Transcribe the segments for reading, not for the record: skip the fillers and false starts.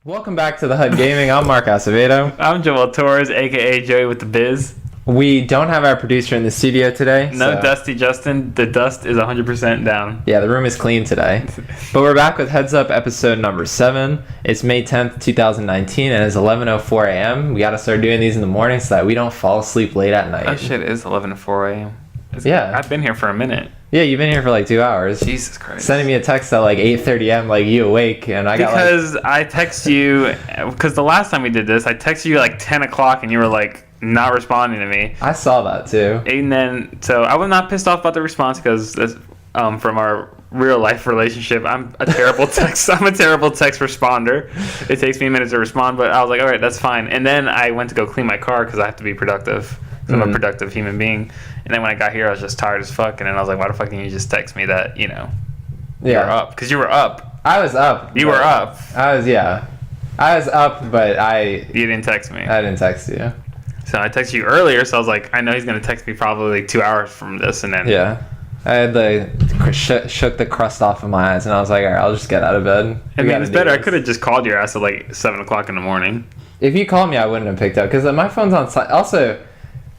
Welcome back to the HUD Gaming. I'm Mark Acevedo. I'm Joel Torres, aka Joey with the Biz. We don't have our producer in the studio today. No so- Dusty Justin. The dust is 100% down. Yeah, the room is clean today. But we're back with Heads Up episode number 7. It's May 10th, 2019, and it's 11:04 a.m. We got to start doing these in the morning so that we don't fall asleep late at night. Oh shit, it is 11:04 a.m. Yeah. I've been here for a minute. Yeah, you've been here for like 2 hours. Jesus Christ. Sending me a text at like 8:30 a.m. like you awake, and I got Because I text you, because the last time we did this, I texted you like 10 o'clock and you were like not responding to me. I saw that too. And then, so I was not pissed off about the response because from our real life relationship, I'm a terrible text responder. It takes me a minute to respond, but I was like, all right, that's fine. And then I went to go clean my car because I have to be productive. I'm a productive human being. And then when I got here, I was just tired as fuck. And then I was like, why the fuck didn't you just text me that, you know, you're up? Because you were up. I was up. You were up. I was up, but You didn't text me. I didn't text you. So I texted you earlier, so I was like, I know he's going to text me probably like 2 hours from this. And then Yeah. I had shook the crust off of my eyes, and I was like, all right, I'll just get out of bed. I mean, it's better. I could have just called your ass at like 7 o'clock in the morning. If you called me, I wouldn't have picked up, because my phone's on silent. Also,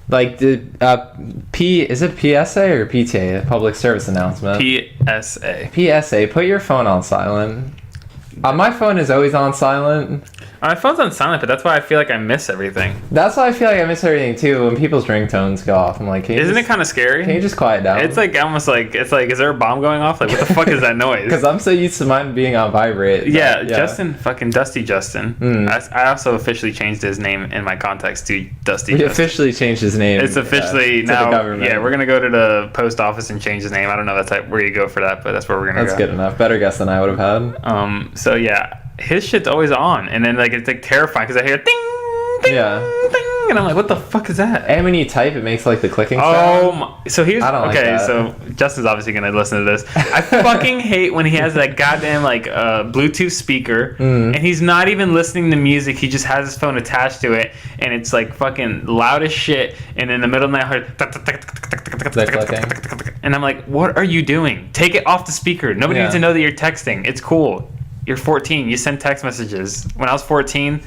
like, is it PSA or PTA, Public Service Announcement? PSA. PSA, put your phone on silent. My phone is always on silent. My phone's on silent, but that's why I feel like I miss everything. That's why I feel like I miss everything, too, when people's ringtones go off. I'm like, Isn't it kind of scary? Can you just quiet down? It's like almost like, is there a bomb going off? Like, what the fuck is that noise? Because I'm so used to mine being on vibrate. Yeah, Justin, fucking Dusty Justin. I also officially changed his name in my contacts to Dusty We Justin. officially changed his name. It's officially to now. the government. Yeah, we're gonna go to the post office and change his name. I don't know if that's where you go for that, but that's where we're gonna go. That's good enough. Better guess than I would have had. So yeah, his shit's always on, and then like it's like terrifying because I hear ding, ding, Yeah. ding, and I'm like, what the fuck is that? And when you type, it makes like the clicking Oh sound. my! So here's I don't like okay. that. So Justin's obviously gonna listen to this. I fucking hate when he has that goddamn like Bluetooth speaker, and he's not even listening to music. He just has his phone attached to it, and it's like fucking loud as shit. And in the middle of the night, I heard, and I'm like, what are you doing? Take it off the speaker. Nobody Yeah. needs to know that you're texting. It's cool. You're 14. You send text messages. When I was 14,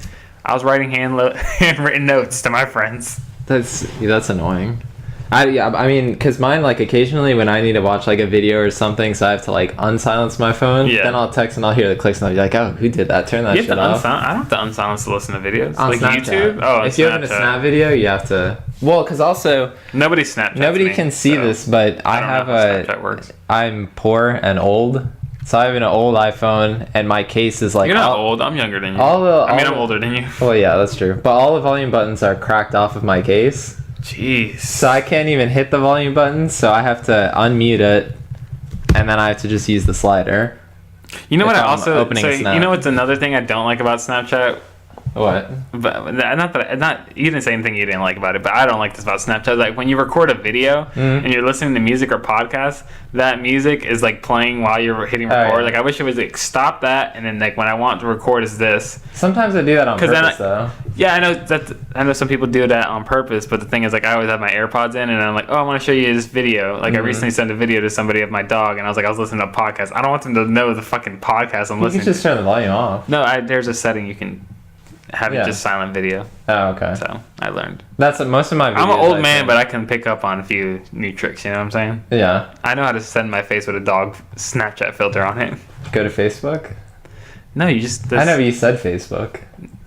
I was writing handwritten notes to my friends. That's annoying. I mean, because mine, like, occasionally when I need to watch like a video or something, so I have to like unsilence my phone. Yeah. Then I'll text and I'll hear the clicks and I'll be like, oh, who did that? Turn that You have shit to off. I don't have to unsilence to listen to videos. On Like Snapchat. YouTube? Oh, on if you have a Snapchat. Snap video, you have to. Well, because also Nobody Snapchats nobody me, can see so this, but I don't have know how Snapchat works. I'm poor and old, so I have an old iPhone, and my case is like. You're not old. I'm younger than you. I'm older than you. Well, yeah, that's true. But all the volume buttons are cracked off of my case. Jeez. So I can't even hit the volume button, so I have to unmute it, and then I have to just use the slider. You know what if I I'm also... opening So, Snap. you know what's another thing I don't like about Snapchat? What? But you didn't say anything you didn't like about it, but I don't like this about Snapchat. Like when you record a video and you're listening to music or podcasts, that music is like playing while you're hitting record. Oh, yeah. Like I wish it was like stop that, and then like when I want to record is this. Sometimes I do that on 'Cause then purpose, though. Yeah, I know some people do that on purpose, but the thing is, like, I always have my AirPods in, and I'm like, oh, I want to show you this video. Like, I recently sent a video to somebody of my dog, and I was listening to a podcast. I don't want them to know the fucking podcast I'm You listening can just to. turn the volume off. No, there's a setting you can have it Yeah. just silent video. Oh, okay. So, I learned. That's most of my videos. I'm an old I man, think. but I can pick up on a few new tricks, you know what I'm saying? Yeah. I know how to send my face with a dog Snapchat filter on it. Go to Facebook? No, you just... I know you said Facebook.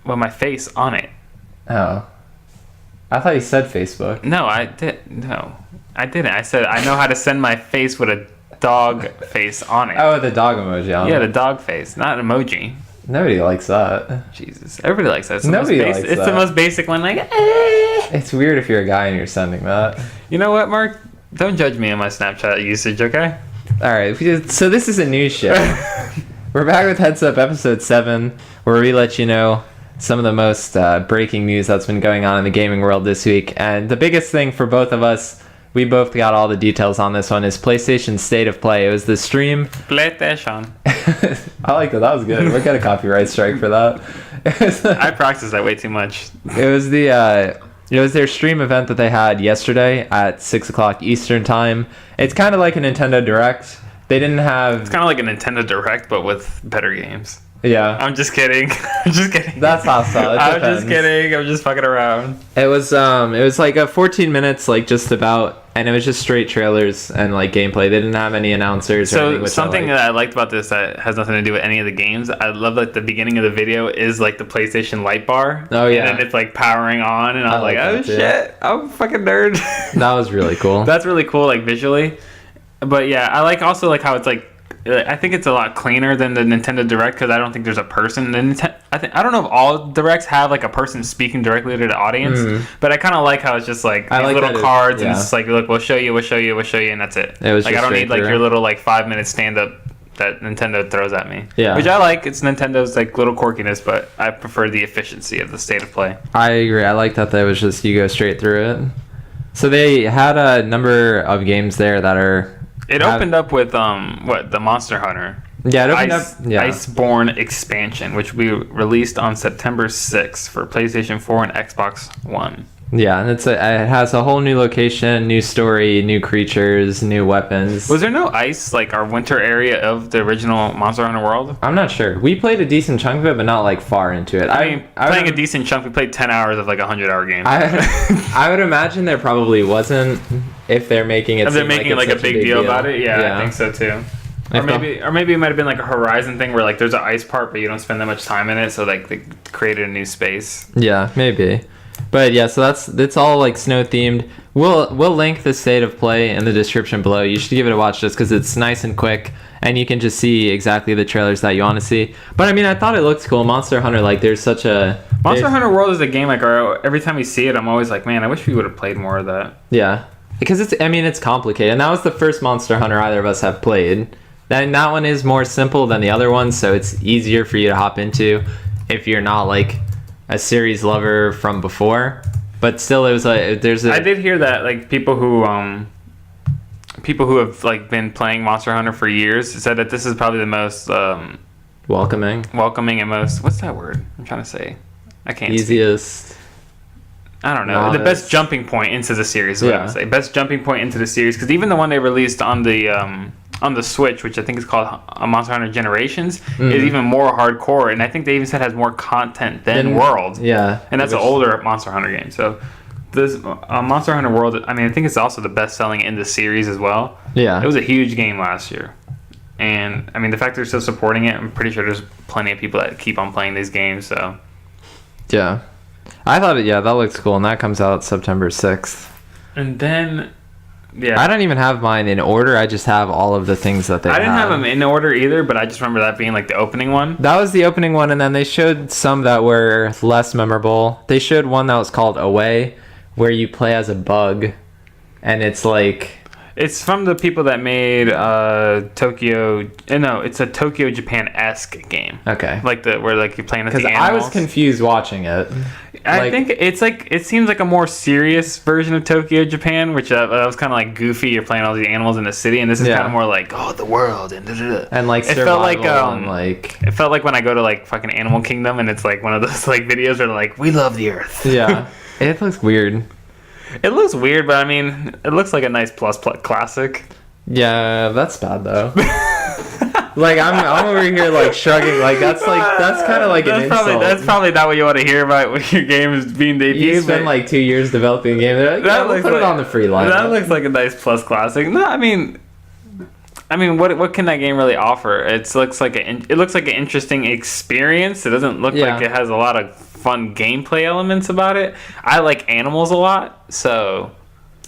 Well, my face on it. Oh. I thought you said Facebook. No, I didn't. I said I know how to send my face with a dog face on it. Oh, the dog emoji on Yeah, it. the dog face, not an emoji. Nobody likes that. Jesus, everybody likes that. It's the Nobody most likes It's that. the most basic one. Like, It's weird if you're a guy and you're sending that. you know what, Mark? Don't judge me on my Snapchat usage, okay? All right, so this is a news show. We're back with Heads Up episode 7, where we let you know some of the most breaking news that's been going on in the gaming world this week. And the biggest thing for both of us, we both got all the details on this one, is PlayStation State of Play. It was the stream. PlayStation. I like that. That was good. We'll get a copyright strike for that. I practice that way too much. It was it was their stream event that they had yesterday at 6 o'clock Eastern time. It's kind of like a Nintendo Direct. They didn't have. It's kind of like a Nintendo Direct, but with better games. Yeah. I'm just kidding. I'm just kidding. That's hostile. It I'm depends. just kidding. I'm just fucking around. It was like a 14 minutes, like just about, and it was just straight trailers and like gameplay. They didn't have any announcers or anything. So something that I liked about this that has nothing to do with any of the games, I love that the beginning of the video is like the PlayStation light bar. Oh, yeah. And then it's like powering on, and I'm like, like oh that, too. shit, I'm a fucking nerd. That was really cool. That's really cool, like visually. But yeah, I like also like how it's like. I think it's a lot cleaner than the Nintendo Direct because I don't think there's a person. I don't know if all Directs have like a person speaking directly to the audience, but I kind of like how it's just like these little cards and it's just like, look, we'll show you, and that's it. It was like just I don't need like through. your little like 5-minute stand up that Nintendo throws at me. Yeah. Which I like. It's Nintendo's like little quirkiness, but I prefer the efficiency of the state of play. I agree. I like that was just you go straight through it. So they had a number of games there that are. It opened up with the Monster Hunter. Yeah, it opened up. Yeah. Iceborne expansion, which we released on September 6th for PlayStation 4 and Xbox One. Yeah, and it has a whole new location, new story, new creatures, new weapons. Was there no ice, like our winter area of the original Monster Hunter World? I'm not sure. We played a decent chunk of it, but not like far into it. I mean, playing a decent chunk, we played 10 hours of like a 100-hour game. I would imagine there probably wasn't if they're making it. If they're making like a big deal about it, yeah, I think so too. Or maybe it might have been like a Horizon thing where like there's an ice part, but you don't spend that much time in it, so like they created a new space. Yeah, maybe. But yeah, so it's all like snow themed. We'll link the state of play in the description below. You should give it a watch just because it's nice and quick, and you can just see exactly the trailers that you want to see. But I mean, I thought it looked cool. Monster Hunter, like there's such a Monster Hunter World is a game like every time we see it, I'm always like, man, I wish we would have played more of that. Yeah, because it's complicated, and that was the first Monster Hunter either of us have played. And that one is more simple than the other one, so it's easier for you to hop into if you're not like a series lover from before. But still, it was like I did hear that like people who have like been playing Monster Hunter for years said that this is probably the most welcoming and most, what's that word I'm trying to say? I can't. Easiest. I don't know. The best jumping point into the series. Is what I would say. Best jumping point into the series, because even the one they released on the Switch, which I think is called Monster Hunter Generations, is even more hardcore, and I think they even said has more content than World. Yeah, and that's an older Monster Hunter game. So this Monster Hunter World, I mean, I think it's also the best selling in the series as well. Yeah, it was a huge game last year, and I mean the fact they're still supporting it, I'm pretty sure there's plenty of people that keep on playing these games. So yeah, I thought that looks cool, and that comes out September 6th. And then. Yeah, I don't even have mine in order. I just have all of the things that they. I didn't have them in order either, but I just remember that being like the opening one. That was the opening one, and then they showed some that were less memorable. They showed one that was called Away, where you play as a bug, and it's like. It's from the people that made Tokyo. No, it's a Tokyo Japan-esque game. Okay. Like where like you're playing as the animals. Because I was confused watching it. I think it's like it seems like a more serious version of Tokyo Japan, which that was kind of like goofy. You're playing all these animals in the city, and this is kind of more like the world and and like it felt like and like it felt like when I go to like fucking Animal Kingdom, and it's like one of those like videos where like we love the earth. Yeah, it looks weird. It looks weird, but I mean, it looks like a nice plus classic. Yeah, that's bad though. Like I'm over here like shrugging. Like that's kind of like an insult. That's probably not what you want to hear about when your game is being debuted. You spend like 2 years developing a game. They're like, we'll put it on the free line. That looks like a nice plus classic. No, I mean, what can that game really offer? It looks like an interesting experience. It doesn't look like it has a lot of fun gameplay elements about it. I like animals a lot, so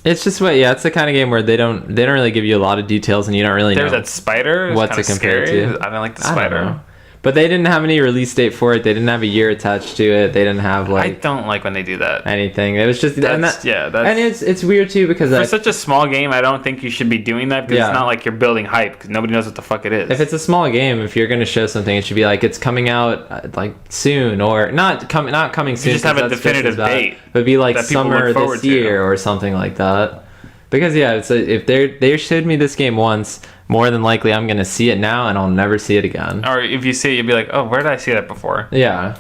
it's just it's the kind of game where they don't really give you a lot of details, and you don't really know. There's that spider. What to compare it to. I don't like the spider. But they didn't have any release date for it. They didn't have a year attached to it. They didn't have like. I don't like when they do that. Anything. It was just and it's weird too because for such a small game, I don't think you should be doing that because it's not like you're building hype because nobody knows what the fuck it is. If it's a small game, if you're going to show something, it should be like it's coming out like soon or not coming soon. You just have a definitive date. But be like summer this year or something like that. Because if they showed me this game once, more than likely I'm gonna see it now and I'll never see it again. Or if you see it, you'll be like, oh, where did I see that before? Yeah.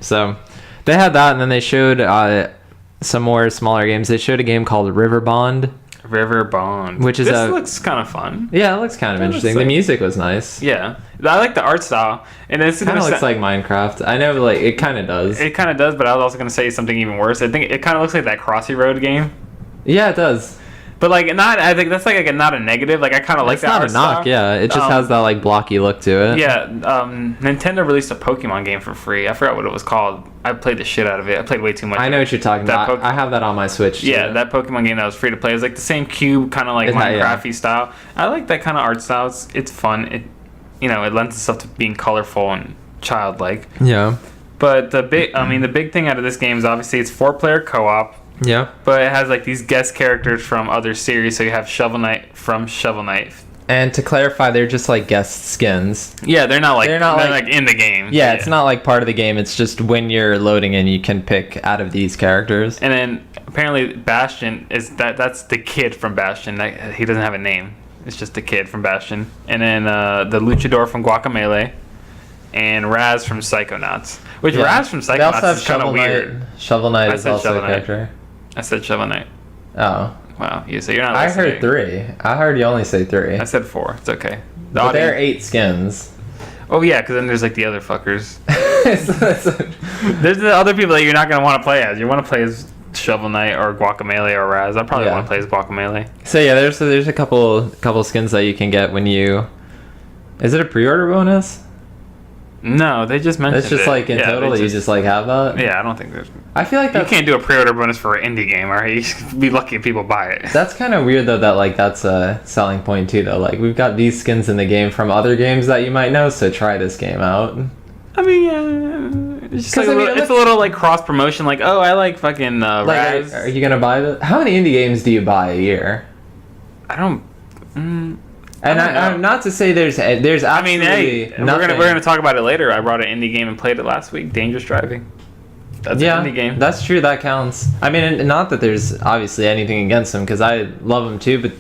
So they had that, and then they showed some more smaller games. They showed a game called River Bond. River Bond. Which is this looks kind of fun. Yeah, it looks kind of interesting. The music was nice. Yeah, I like the art style, and it's kind of looks like Minecraft. I know, like it kind of does. It kind of does, but I was also gonna say something even worse. I think it kind of looks like that Crossy Road game. Yeah, it does. But like not, I think that's like not a negative. Like I kind of like that. It's not a knock. Style. Yeah, it just has that like blocky look to it. Yeah, Nintendo released a Pokemon game for free. I forgot what it was called. I played the shit out of it. I played way too much. I know what you're talking about. I have that on my Switch. Too. Yeah, that Pokemon game that was free to play. It's like the same cube, kind of like Minecraft-y style. I like that kind of art style. It's fun. It lends itself to being colorful and childlike. Yeah. But the big thing out of this game is obviously it's 4-player co-op. Yeah. But it has like these guest characters from other series. So you have Shovel Knight from Shovel Knight. And to clarify, they're just like guest skins. Yeah, they're not like in the game. Yeah, it's not like part of the game. It's just when you're loading in, you can pick out of these characters. And then apparently Bastion that's the kid from Bastion. He doesn't have a name. It's just the kid from Bastion. And then the Luchador from Guacamelee. And Raz from Psychonauts. Which Raz from Psychonauts is kind of weird. Shovel Knight is also a character. I said Shovel Knight. Oh. Wow, so you're not listening. I heard 3. I heard you only say 3. I said 4. It's okay. But there are 8 skins. Oh yeah, because then there's like the other fuckers. There's the other people that you're not going to want to play as. You want to play as Shovel Knight or Guacamelee or Raz. I probably want to play as Guacamelee. So yeah, there's a couple skins that you can get when you... Is it a pre-order bonus? No, they just mentioned it's just like in total that you just like have that. Yeah, I don't think there's. I feel like you can't do a pre-order bonus for an indie game, alright? You should be lucky if people buy it. That's kind of weird though. That like that's a selling point too. Though, like we've got these skins in the game from other games that you might know, so try this game out. I mean, yeah, it's just like it's a little like cross promotion. Like, oh, I like fucking Raz. Are you gonna buy the? How many indie games do you buy a year? I don't. And I'm not to say there's absolutely I mean, hey, we're gonna talk about it later. I brought an indie game and played it last week. Dangerous Driving. That's an indie game. That's true. That counts. I mean, not that there's obviously anything against them because I love them too. But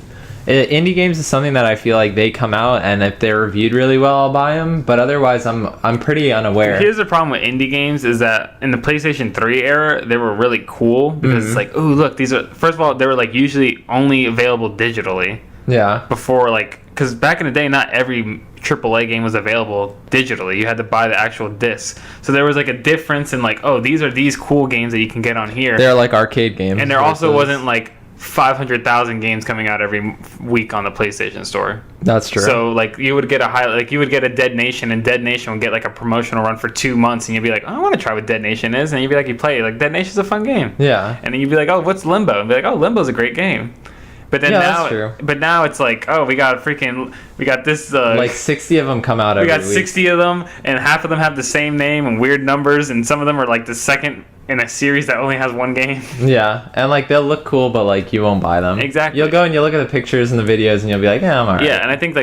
indie games is something that I feel like they come out and if they're reviewed really well, I'll buy them. But otherwise, I'm pretty unaware. Here's the problem with indie games is that in the PlayStation 3 era, they were really cool because it's like, oh look, these are first of all they were like usually only available digitally. Yeah. Before because back in the day, not every AAA game was available digitally. You had to buy the actual disc. So there was like a difference in like, oh, these are these cool games that you can get on here. They're like arcade games. And there also wasn't like 500,000 games coming out every week on the PlayStation Store. That's true. So like you would get a Dead Nation, and Dead Nation would get like a promotional run for 2 months, and you'd be like, oh, I want to try what Dead Nation is, and you'd be like, you play it, like Dead Nation's a fun game. Yeah. And then you'd be like, oh, what's Limbo? And be like, oh, Limbo's a great game. But then now it's like, oh, we got this like 60 of them come out every week. We got 60 of them, and half of them have the same name and weird numbers, and some of them are like the second in a series that only has one game. Yeah, and like they'll look cool, but like you won't buy them. Exactly. You'll go and you look at the pictures and the videos, and you'll be like, yeah, I'm alright. Yeah, and I think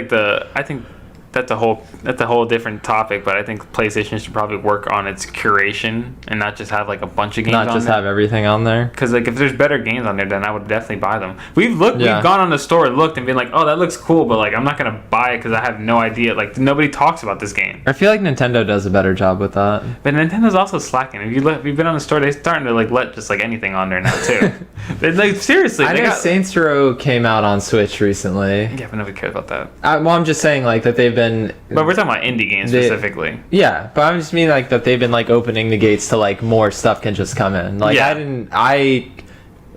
that's a whole different topic, but I think PlayStation should probably work on its curation and not just have like a bunch of games on there. Not just have everything on there. Because like if there's better games on there, then I would definitely buy them. We've gone on the store and looked and been like, oh, that looks cool, but like I'm not gonna buy it because I have no idea. Like nobody talks about this game. I feel like Nintendo does a better job with that. But Nintendo's also slacking. If you've been on the store, they're starting to like let just like anything on there now too. Like seriously, I know Saints Row came out on Switch recently. Yeah, but nobody cares about that. Well, I'm just saying like that they've been. But we're talking about indie games specifically. Yeah, but I'm just meaning like that they've been like opening the gates to like more stuff can just come in. Like I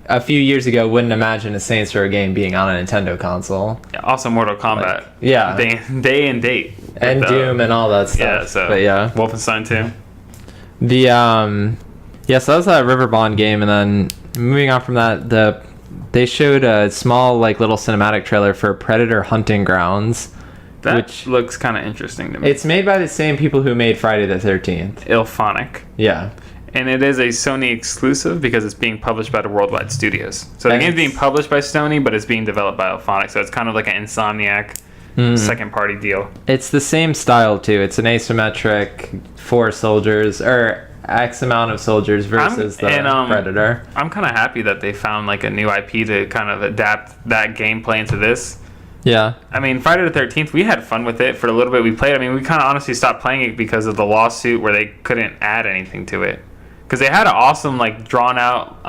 a few years ago wouldn't imagine a Saints Row game being on a Nintendo console. Yeah, also Mortal Kombat. Like, yeah. Day and date. And Doom and all that stuff. Yeah, so but yeah. Wolfenstein 2. So that was that River Bond game, and then moving on from that, they showed a small like little cinematic trailer for Predator Hunting Grounds. Which looks kind of interesting to me. It's made by the same people who made Friday the 13th. IllFonic. Yeah. And it is a Sony exclusive because it's being published by the Worldwide Studios. So the game's being published by Sony, but it's being developed by IllFonic. So it's kind of like an Insomniac second party deal. It's the same style too. It's an asymmetric 4 soldiers or X amount of soldiers versus Predator. I'm kind of happy that they found like a new IP to kind of adapt that gameplay into this. Yeah. I mean, Friday the 13th, we had fun with it for a little bit we played. I mean, we kind of honestly stopped playing it because of the lawsuit where they couldn't add anything to it. because they had an awesome like drawn out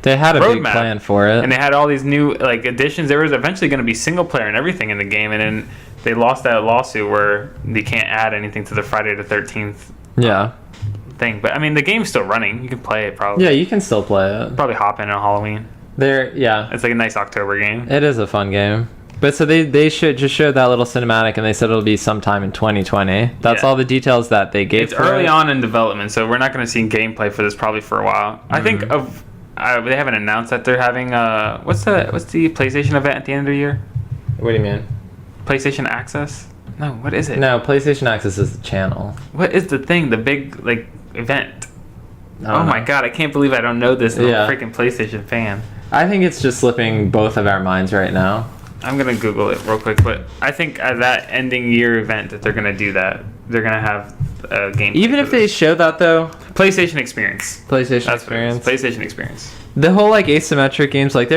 They had a big roadmap. plan for it. And they had all these new like additions. There was eventually going to be single player and everything in the game, and then they lost that lawsuit where they can't add anything to the Friday the 13th yeah. thing. But I mean, the game's still running. You can play it probably. Yeah, you can still play it. Probably hop in on Halloween. Yeah. It's like a nice October game. It is a fun game. But so they should just show that little cinematic, and they said it'll be sometime in 2020. That's Yeah. all the details that they gave. It's for early it. on in development, so we're not going to see gameplay for this probably for a while. I think they haven't announced that they're having what's the PlayStation event at the end of the year? What do you mean? PlayStation Access? No, what is it? No, PlayStation Access is the channel. What is the thing? The big like event? I Oh don't my know. god, I can't believe I don't know this. I'm Yeah. a freaking PlayStation fan. I think it's just slipping both of our minds right now. I'm gonna Google it real quick, but I think at that ending year event that they're gonna do that. They're gonna have a game. Even if they show that though, PlayStation Experience. PlayStation That's what it is. Experience. PlayStation Experience. The whole like asymmetric games, like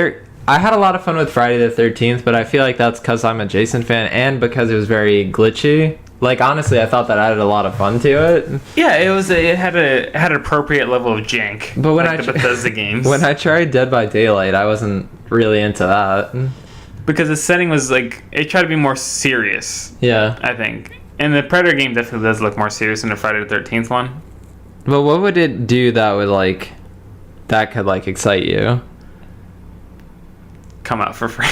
I had a lot of fun with Friday the 13th, but I feel like that's because I'm a Jason fan and because it was very glitchy. Like honestly, I thought that added a lot of fun to it. Yeah, it had an appropriate level of jank. But when like the Bethesda games. when I tried Dead by Daylight, I wasn't really into that. Because the setting was like it tried to be more serious, Yeah. I think. And the Predator game definitely does look more serious than the Friday the 13th one. But what would it do that would like that could like excite you? Come out for free.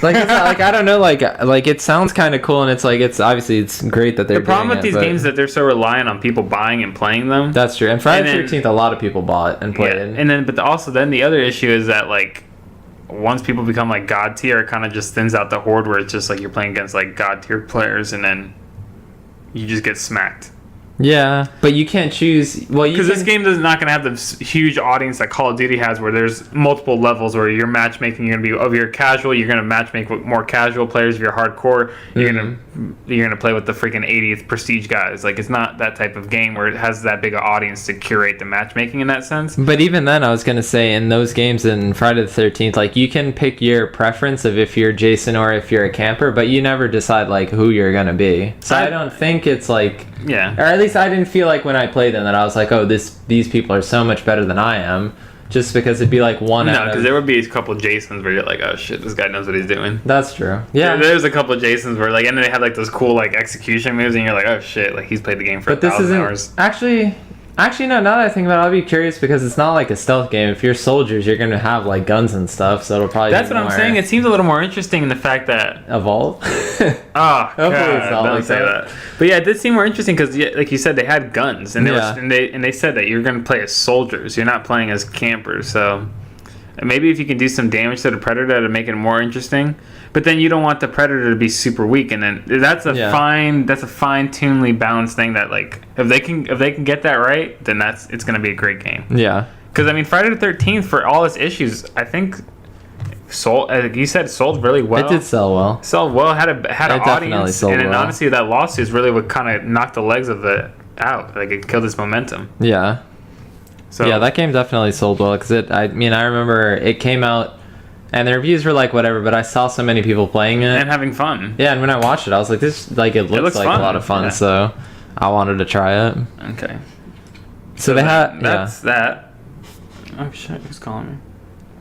Like it's not, like I don't know, like it sounds kind of cool, and it's like it's obviously it's great that they're The problem doing with it, these but games is that they're so reliant on people buying and playing them. that's true. And Friday And the then- 13th, a lot of people bought and played. Yeah, and then but also then the other issue is that like once people become like god tier, it kind of just thins out the horde where it's just like you're playing against like god tier players and then you just get smacked. Yeah, but you can't choose. Well, you Because this can- game is not going to have this huge audience that Call of Duty has, where there's multiple levels where you're matchmaking. You're going to be if you're casual, you're going to matchmake with more casual players. If you're hardcore, you're going to play with the freaking 80th prestige guys. Like it's not that type of game where it has that big an audience to curate the matchmaking in that sense. But even then, I was gonna say in those games in Friday the 13th, like you can pick your preference of if you're Jason or if you're a camper, but you never decide like who you're gonna be. So I don't think it's like, Yeah. or at least I didn't feel like when I played them that I was like, oh, these people are so much better than I am, just because it'd be like one No, out because of. there would be a couple Jasons where you're like, oh shit, this guy knows what he's doing. That's true. Yeah. There's a couple of Jasons where like, and then they have like those cool like execution moves, and you're like, oh shit, like he's played the game for But this 1,000 isn't hours. actually no. Now that I think about it, I'll be curious because it's not like a stealth game. If you're soldiers, you're gonna have like guns and stuff, so it'll probably. That's be what I'm more saying. It seems a little more interesting in the fact that evolve. oh Hopefully god, it's not don't like say that. that. But yeah, it did seem more interesting because, like you said, they had guns and Yeah. they said that you're going to play as soldiers. You're not playing as campers. So maybe if you can do some damage to the Predator to make it more interesting. But then you don't want the Predator to be super weak, and then that's a fine-tunedly balanced thing that like if they can get that right, then it's going to be a great game. Yeah. Because I mean, Friday the 13th for all its issues, I think sold. Like you said, sold really well. It did sell well. Sold well. Had an It definitely audience, sold and then well. honestly, that lawsuit is really what kind of knocked the legs of it out. Like it killed its momentum. Yeah. So Yeah, that game definitely sold well because I remember it came out and the reviews were like whatever, but I saw so many people playing it. and having fun. Yeah, and when I watched it, I was like, this like it looks like fun. a lot of fun, Yeah. so I wanted to try it. Okay. So they had That's that. Oh shit! Who's calling me?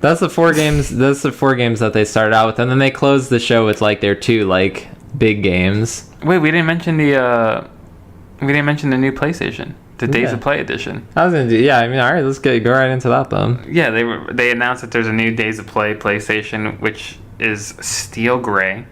That's the four games. That's the four games that they started out with, and then they closed the show with like their two like big games. Wait, we didn't mention the new PlayStation, the Days Yeah. of Play edition. I was gonna do. Yeah, I mean, all right, let's go right into that then. Yeah, they announced that there's a new Days of Play PlayStation, which is steel gray.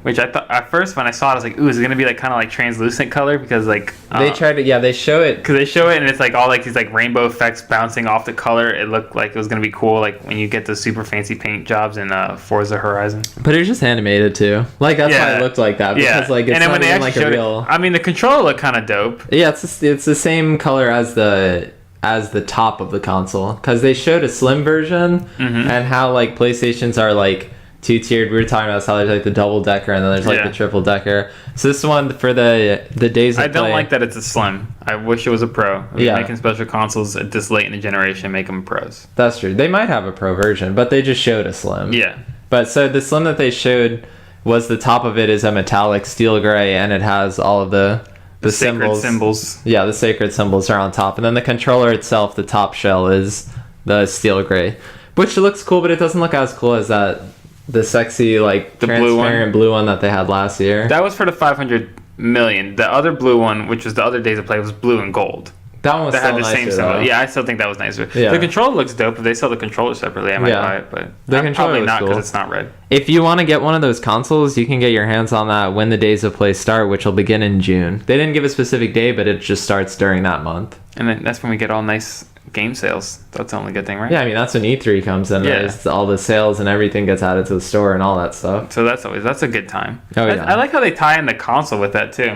Which I thought at first when I saw it, I was like, "Ooh, is it gonna be like kind of like translucent color?" Because like They tried to. Yeah, they show it. because they show it and it's like all like these like rainbow effects bouncing off the color. It looked like it was gonna be cool, like when you get those super fancy paint jobs in Forza Horizon. But it was just animated too. Like that's why it looked like that. Because like it's and then not when they even actually like a showed real. it, I mean, the controller looked kind of dope. Yeah, it's the same color as the top of the console because they showed a slim version and how like PlayStations are like two-tiered. We were talking about how there's like the double decker and then there's like Yeah. the triple decker. So this one for the Days of I don't Play- like that it's a slim. I wish it was a pro. If Yeah. you're making special consoles at this late in the generation, make them pros. That's true. They might have a pro version, but they just showed a slim. Yeah. But so the slim that they showed was the top of it is a metallic steel gray and it has all of the the sacred symbols. symbols. Yeah, the sacred symbols are on top, and then the controller itself, the top shell is the steel gray, which looks cool, but it doesn't look as cool as the sexy like The blue one? transparent blue one that they had last year. That was for the 500 million. The other blue one, which was the other Days of Play, was blue and gold. That one was That still had the nicer, same symbol. though. Yeah, I still think that was nicer. Yeah. The controller looks dope. If they sell the controller separately, I might Yeah. buy it, but The I'm controller probably was not because cool. it's not red. If you want to get one of those consoles, you can get your hands on that when the Days of Play start, which will begin in June. They didn't give a specific day, but it just starts during that month. And then that's when we get all nice game sales. That's the only good thing, right? Yeah, I mean that's when E3 comes in. Yeah. There's all the sales and everything gets added to the store and all that stuff. So that's a good time. Oh, yeah. I like how they tie in the console with that too.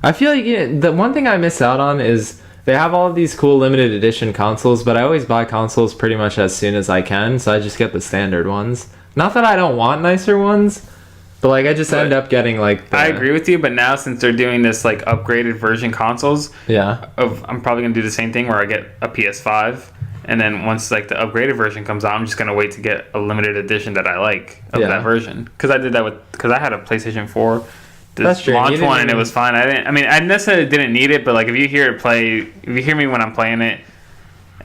I feel like the one thing I miss out on is they have all of these cool limited edition consoles, but I always buy consoles pretty much as soon as I can, so I just get the standard ones. Not that I don't want nicer ones, but like I just end up getting like. I agree with you, but now since they're doing this like upgraded version consoles, Yeah. I'm probably gonna do the same thing where I get a PS5, and then once like the upgraded version comes out, I'm just gonna wait to get a limited edition that I like of Yeah. that version. Because I did that because I had a PlayStation 4. The That's true. You launch didn't one, and it even- was fine. I necessarily didn't need it, but like if you hear me when I'm playing it,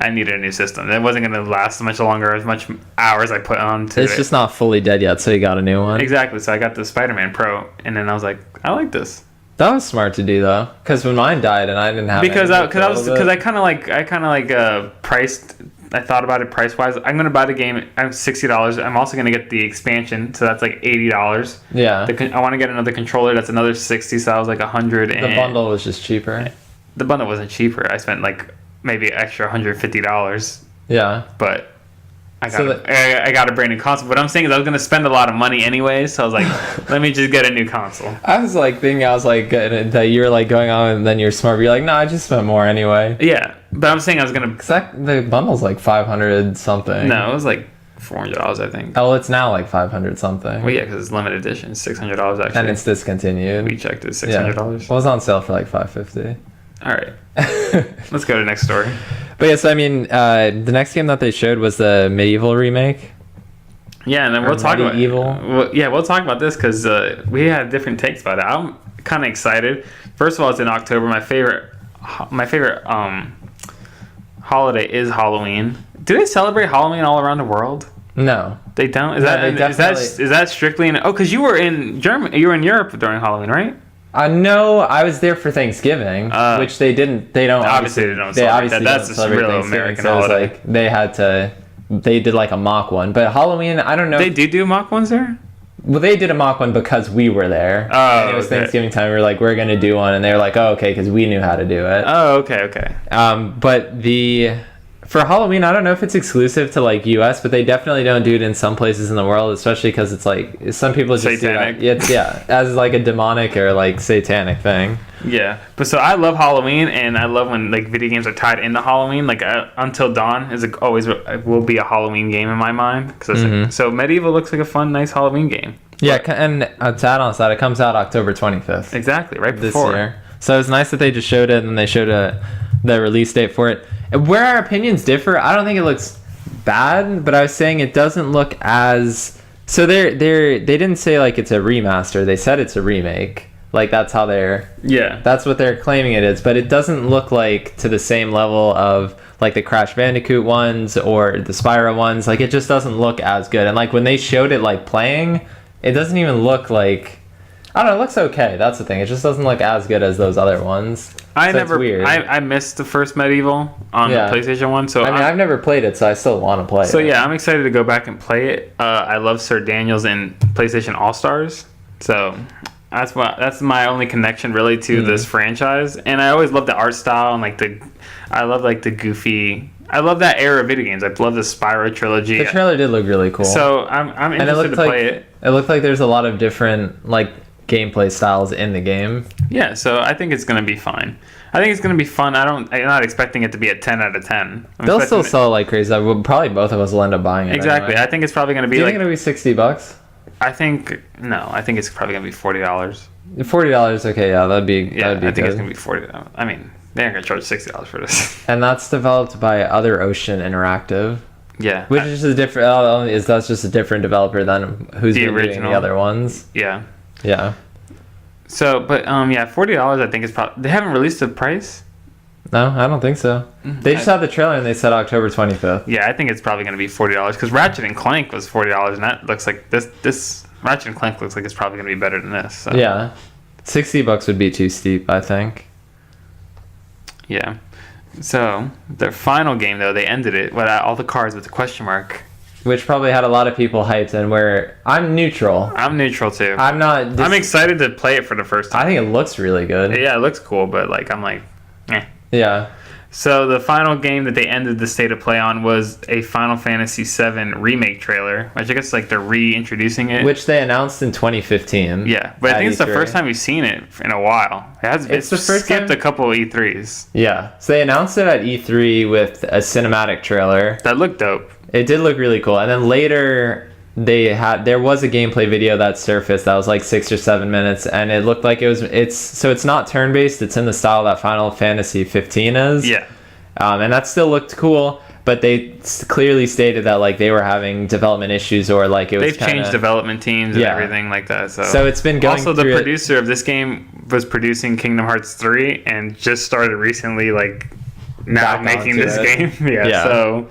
I needed a new system. It wasn't going to last much longer, as much hours I put on to It's it. just not fully dead yet, so you got a new one. Exactly. So I got the Spider-Man Pro, and then I was like, I like this That was smart to do though, because when mine died and I didn't have because anything for a little bit- I kind of like priced. I thought about it price wise. I'm gonna buy the game. I'm $60. I'm also gonna get the expansion, so that's like $80. yeah. I want to get another controller. That's another 60. So I was like 100. The bundle was just cheaper. The bundle wasn't cheaper. I spent like maybe an extra $150, Yeah. but I got So I got a brand new console. What I'm saying is I was gonna spend a lot of money anyway, so I was like, let me just get a new console. I was like that you were like going on and then you're smart. But you're like, no, I just spent more anyway. Yeah, but I'm saying I was gonna. Cause the bundle's like 500 something. No, it was like $400, I think. Oh, it's now like 500 something. Well, yeah, because it's limited edition. It's $600 actually. And it's discontinued. We checked it. Yeah. $600. Well, it was on sale for like 550. All right. Let's go to the next story. But yes, I mean, the next game that they showed was the Medieval remake. Yeah, and then Or we'll talk about Medieval. we'll talk about this because we had different takes about it. I'm kind of excited. First of all, it's in October. My favorite holiday is Halloween. Do they celebrate Halloween all around the world? No. They don't. No, they Is that definitely- strictly in? Oh, because you were in Germany. You were in Europe during Halloween, right? No, I was there for Thanksgiving, which they didn't. They don't. Obviously, they don't celebrate that. That's don't a celebrate real Thanksgiving, American so it was holiday. like they had to. They did like a mock one, but Halloween, I don't know. They do mock ones there. Well, they did a mock one because we were there. Oh, and it was okay. Thanksgiving time. We were like, we're gonna do one, and they were like, oh, okay, because we knew how to do it. Oh, okay. But for Halloween, I don't know if it's exclusive to like U.S., but they definitely don't do it in some places in the world, especially because it's like some people just Satanic. see that, yeah, as like a demonic or like satanic thing. Yeah, but so I love Halloween, and I love when like video games are tied into Halloween. Like Until Dawn is always will be a Halloween game in my mind. So Medieval looks like a fun, nice Halloween game. Yeah, and to add on to that, it comes out October 25th Exactly, right this before. year. So it's nice that they just showed it, and they showed the release date for it. Where our opinions differ, I don't think it looks bad, but I was saying it doesn't look as. So they didn't say like it's a remaster. They said it's a remake. Like that's how that's what they're claiming it is, but it doesn't look like to the same level of like the Crash Bandicoot ones or the Spyro ones. Like it just doesn't look as good. And like when they showed it like playing, it doesn't even look like, I don't know, it looks okay. That's the thing. It just doesn't look as good as those other ones. It's weird. I missed the first Medieval on Yeah. the PlayStation 1, so I mean, I've never played it, so I still want to play it. So yeah, I'm excited to go back and play it. I love Sir Daniels in PlayStation All Stars, so that's my only connection really to this franchise. And I always love the art style and I love the goofy. I love that era of video games. I love the Spyro trilogy. The trailer did look really cool. So I'm interested to play it. It looked like there's a lot of different like gameplay styles in the game. Yeah, so I think it's gonna be fine. I think it's gonna be fun. I'm not expecting it to be a 10 out of 10. They'll still sell it like crazy. Probably both of us will end up buying it. Exactly. Anyway. I think it's probably gonna be Do you like. think it'll be $60? I think it's probably gonna be $40. $40. Okay, yeah, that'd be. Yeah, that'd be I think it's good. gonna be $40. I mean, they're gonna charge $60 for this. And that's developed by Other Ocean Interactive, Yeah. which is just a different. That's just a different developer than who's The been doing original. the other ones. Yeah. Yeah. So, but yeah, $40 I think is probably. They haven't released a price. No, I don't think so. They just had the trailer and they said October 25th. Yeah, I think it's probably going to be $40 because Ratchet and Clank was $40, and that looks like this Ratchet and Clank looks like it's probably going to be better than this. So. Yeah, $60 would be too steep, I think. Yeah. So their final game though, they ended it with all the cards with the question mark. Which probably had a lot of people hyped, and where I'm neutral. I'm neutral too. I'm not. I'm excited to play it for the first time. I think it looks really good. Yeah, it looks cool, but like I'm like, eh. Yeah. So the final game that they ended the state of play on was a Final Fantasy VII remake trailer, which I guess like they're reintroducing it. Which they announced in 2015. Yeah, but I think it's the E3. first time we've seen it in a while. It's the first skipped time? a couple of E3s. Yeah. So they announced it at E3 with a cinematic trailer. That looked dope. It did look really cool. And then later there was a gameplay video that surfaced that was like 6 or 7 minutes, and it looked like it's not turn-based, it's in the style that Final Fantasy 15 is. Yeah. And that still looked cool, but they clearly stated that like they were having development issues, or like it was They've changed development teams and everything like that. So it's been going also the through producer of this game was producing Kingdom Hearts 3 and just started recently like now Back making onto this it. game. Yeah. So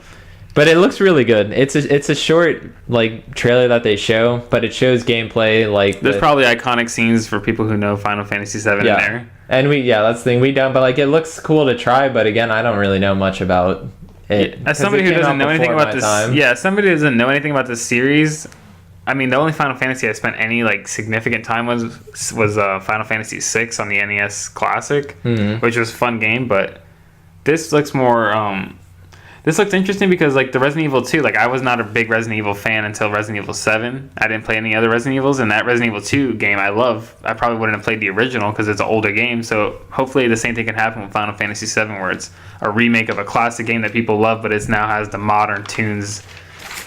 But it looks really good. It's a short like trailer that they show, but it shows gameplay like there's probably iconic scenes for people who know Final Fantasy 7 in there. And that's the thing we don't, but like it looks cool to try, but again, I don't really know much about it. As somebody who doesn't know anything about this, somebody who doesn't know anything about this series, I mean, the only Final Fantasy I spent any like significant time was Final Fantasy VI on the NES Classic, which was a fun game. But this looks more. This looks interesting because like the Resident Evil 2, like I was not a big Resident Evil fan until Resident Evil 7. I didn't play any other Resident Evils, and that Resident Evil 2 game I love. I probably wouldn't have played the original because it's an older game. So hopefully the same thing can happen with Final Fantasy 7, where it's a remake of a classic game that people love, but it now has the modern tunes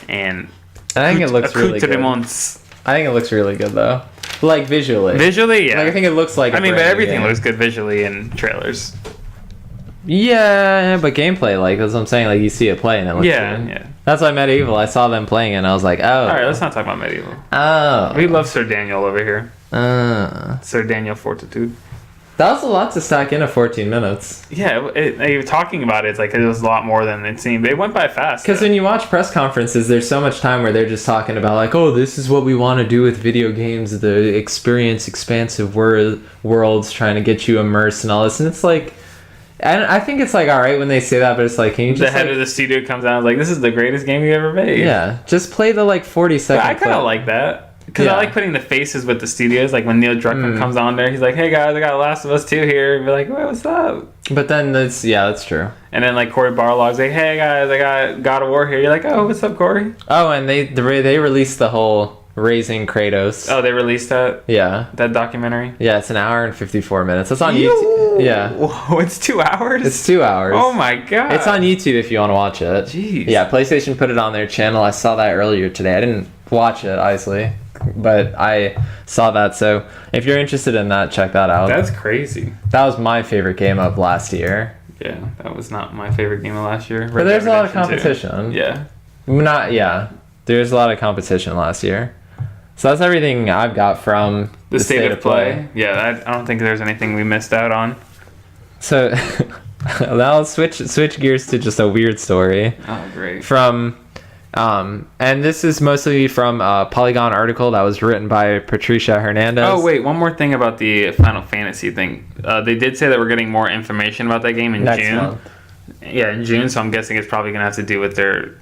and I think it looks really good. accoutrements. I think it looks really good though, like visually. Visually, yeah. Like I think it looks like. I mean, but everything looks good visually in trailers. Yeah, but gameplay, like that's what I'm saying. Like you see it play and it looks good. Yeah. That's why Medieval. I saw them playing and I was like, oh. All right, let's not talk about Medieval. Oh. We love Sir Daniel over here. Sir Daniel Fortitude. That was a lot to stack in 14 minutes. Yeah, you're talking about it. It's like it was a lot more than it seemed. It went by fast. Because when you watch press conferences, there's so much time where they're just talking about like, oh, this is what we want to do with video games, the experience, expansive worlds, trying to get you immersed and all this. And it's like, and I think it's like all right when they say that, but it's like, can you just the head of the studio comes out and is like, this is the greatest game you ever made. Yeah, just play the like 40-second. I kind of like that. Because I like putting the faces with the studios. Like when Neil Druckmann comes on there, he's like, hey guys, I got Last of Us 2 here. And be like, what's up? But then that's true. And then like Corey Barlog's like, hey guys, I got God of War here. You're like, oh, what's up, Corey? Oh, and they released the whole Raising Kratos. Oh, they released that? Yeah. That documentary? Yeah, it's an hour and 54 minutes. It's on YouTube. Yeah. Whoa, it's 2 hours? It's 2 hours. Oh my god. It's on YouTube if you want to watch it. Jeez. Yeah, PlayStation put it on their channel. I saw that earlier today. I didn't watch it, honestly, but I saw that. So if you're interested in that, check that out. That's crazy. That was my favorite game of last year. Yeah, that was not my favorite game of last year. But there's a lot of competition. Yeah. There's a lot of competition last year. So that's everything I've got from the state of play. Yeah, I don't think there's anything we missed out on. So now let's switch gears to just a weird story. Oh, great. From and this is mostly from a Polygon article that was written by Patricia Hernandez. Oh wait, one more thing about the Final Fantasy thing. They did say that we're getting more information about that game in Next June. month. Yeah, in June. So I'm guessing it's probably gonna have to do with their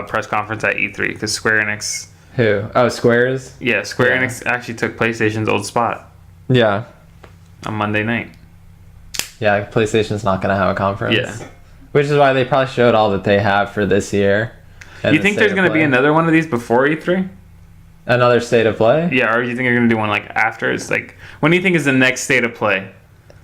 press conference at E3 because Square Enix. Who? Oh, Squares? Yeah, Square Enix actually took PlayStation's old spot Yeah. on Monday night. Yeah, PlayStation's not going to have a conference. Yeah. Which is why they probably showed all that they have for this year. You think there's going to be another one of these before E3? Another state of play? Yeah, or you think they're going to do one like after? It's like, when do you think is the next state of play?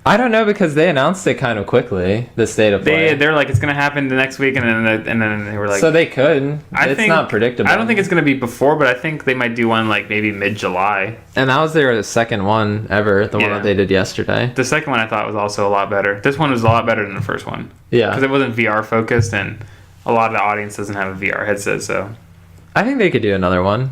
I don't know because they announced it kind of quickly, the state of play. They're like, it's going to happen the next week, and then they were like... So they could. It's not predictable. I don't think it's going to be before, but I think they might do one like maybe mid-July. And that was their second one ever, the one that they did yesterday. The second one I thought was also a lot better. This one was a lot better than the first one. Yeah. Because it wasn't VR focused, and a lot of the audience doesn't have a VR headset, so... I think they could do another one.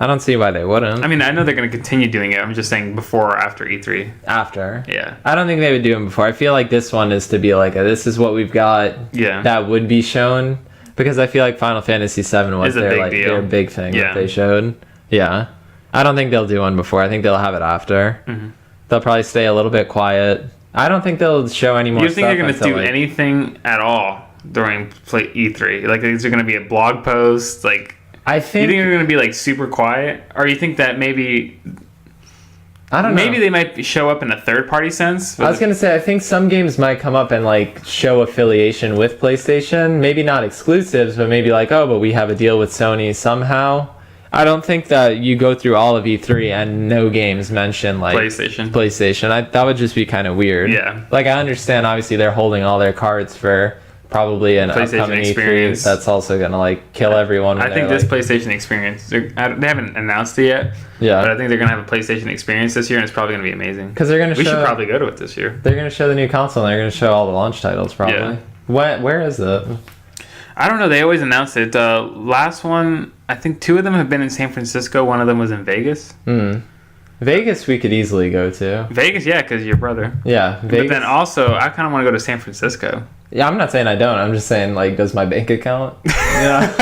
I don't see why they wouldn't. I mean, I know they're going to continue doing it. I'm just saying before or after E3. After. Yeah. I don't think they would do them before. I feel like this one is to be like, this is what we've got Yeah. that would be shown. Because I feel like Final Fantasy VII was It's a big deal. their big thing Yeah. that they showed. Yeah. I don't think they'll do one before. I think they'll have it after. Mm-hmm. They'll probably stay a little bit quiet. I don't think they'll show any more You think stuff they're going to until, do like, anything at all during E3? Like, is there going to be a blog post? Like, I you think think they're going to be like super quiet, or you think that maybe I don't know. maybe they might show up in a third party sense? I was gonna say I think some games might come up and like show affiliation with PlayStation. Maybe not exclusives, but maybe like, oh, but we have a deal with Sony somehow. I don't think that you go through all of E3 and no games mention like PlayStation. That would just be kind of weird. Yeah. Like I understand, obviously they're holding all their cards for probably an PlayStation upcoming experience. E3 that's also gonna like kill everyone. I when think they're, this like, PlayStation experience, they haven't announced it yet, but yeah, I think they're going to have a PlayStation experience this year, and it's probably going to be amazing. because they're gonna We show. should probably go to it this year. They're gonna show the new console. and They're gonna show all the launch titles probably. Yeah. Where is it? I don't know. They always announce it. Last one, I think 2 of them have been in San Francisco. One of them was in Vegas. Vegas we could easily go to. Vegas, yeah, because your brother. Yeah, Vegas. But then also, I kind of want to go to San Francisco. Yeah, I'm not saying I don't. I'm just saying, like, does my bank account? You know,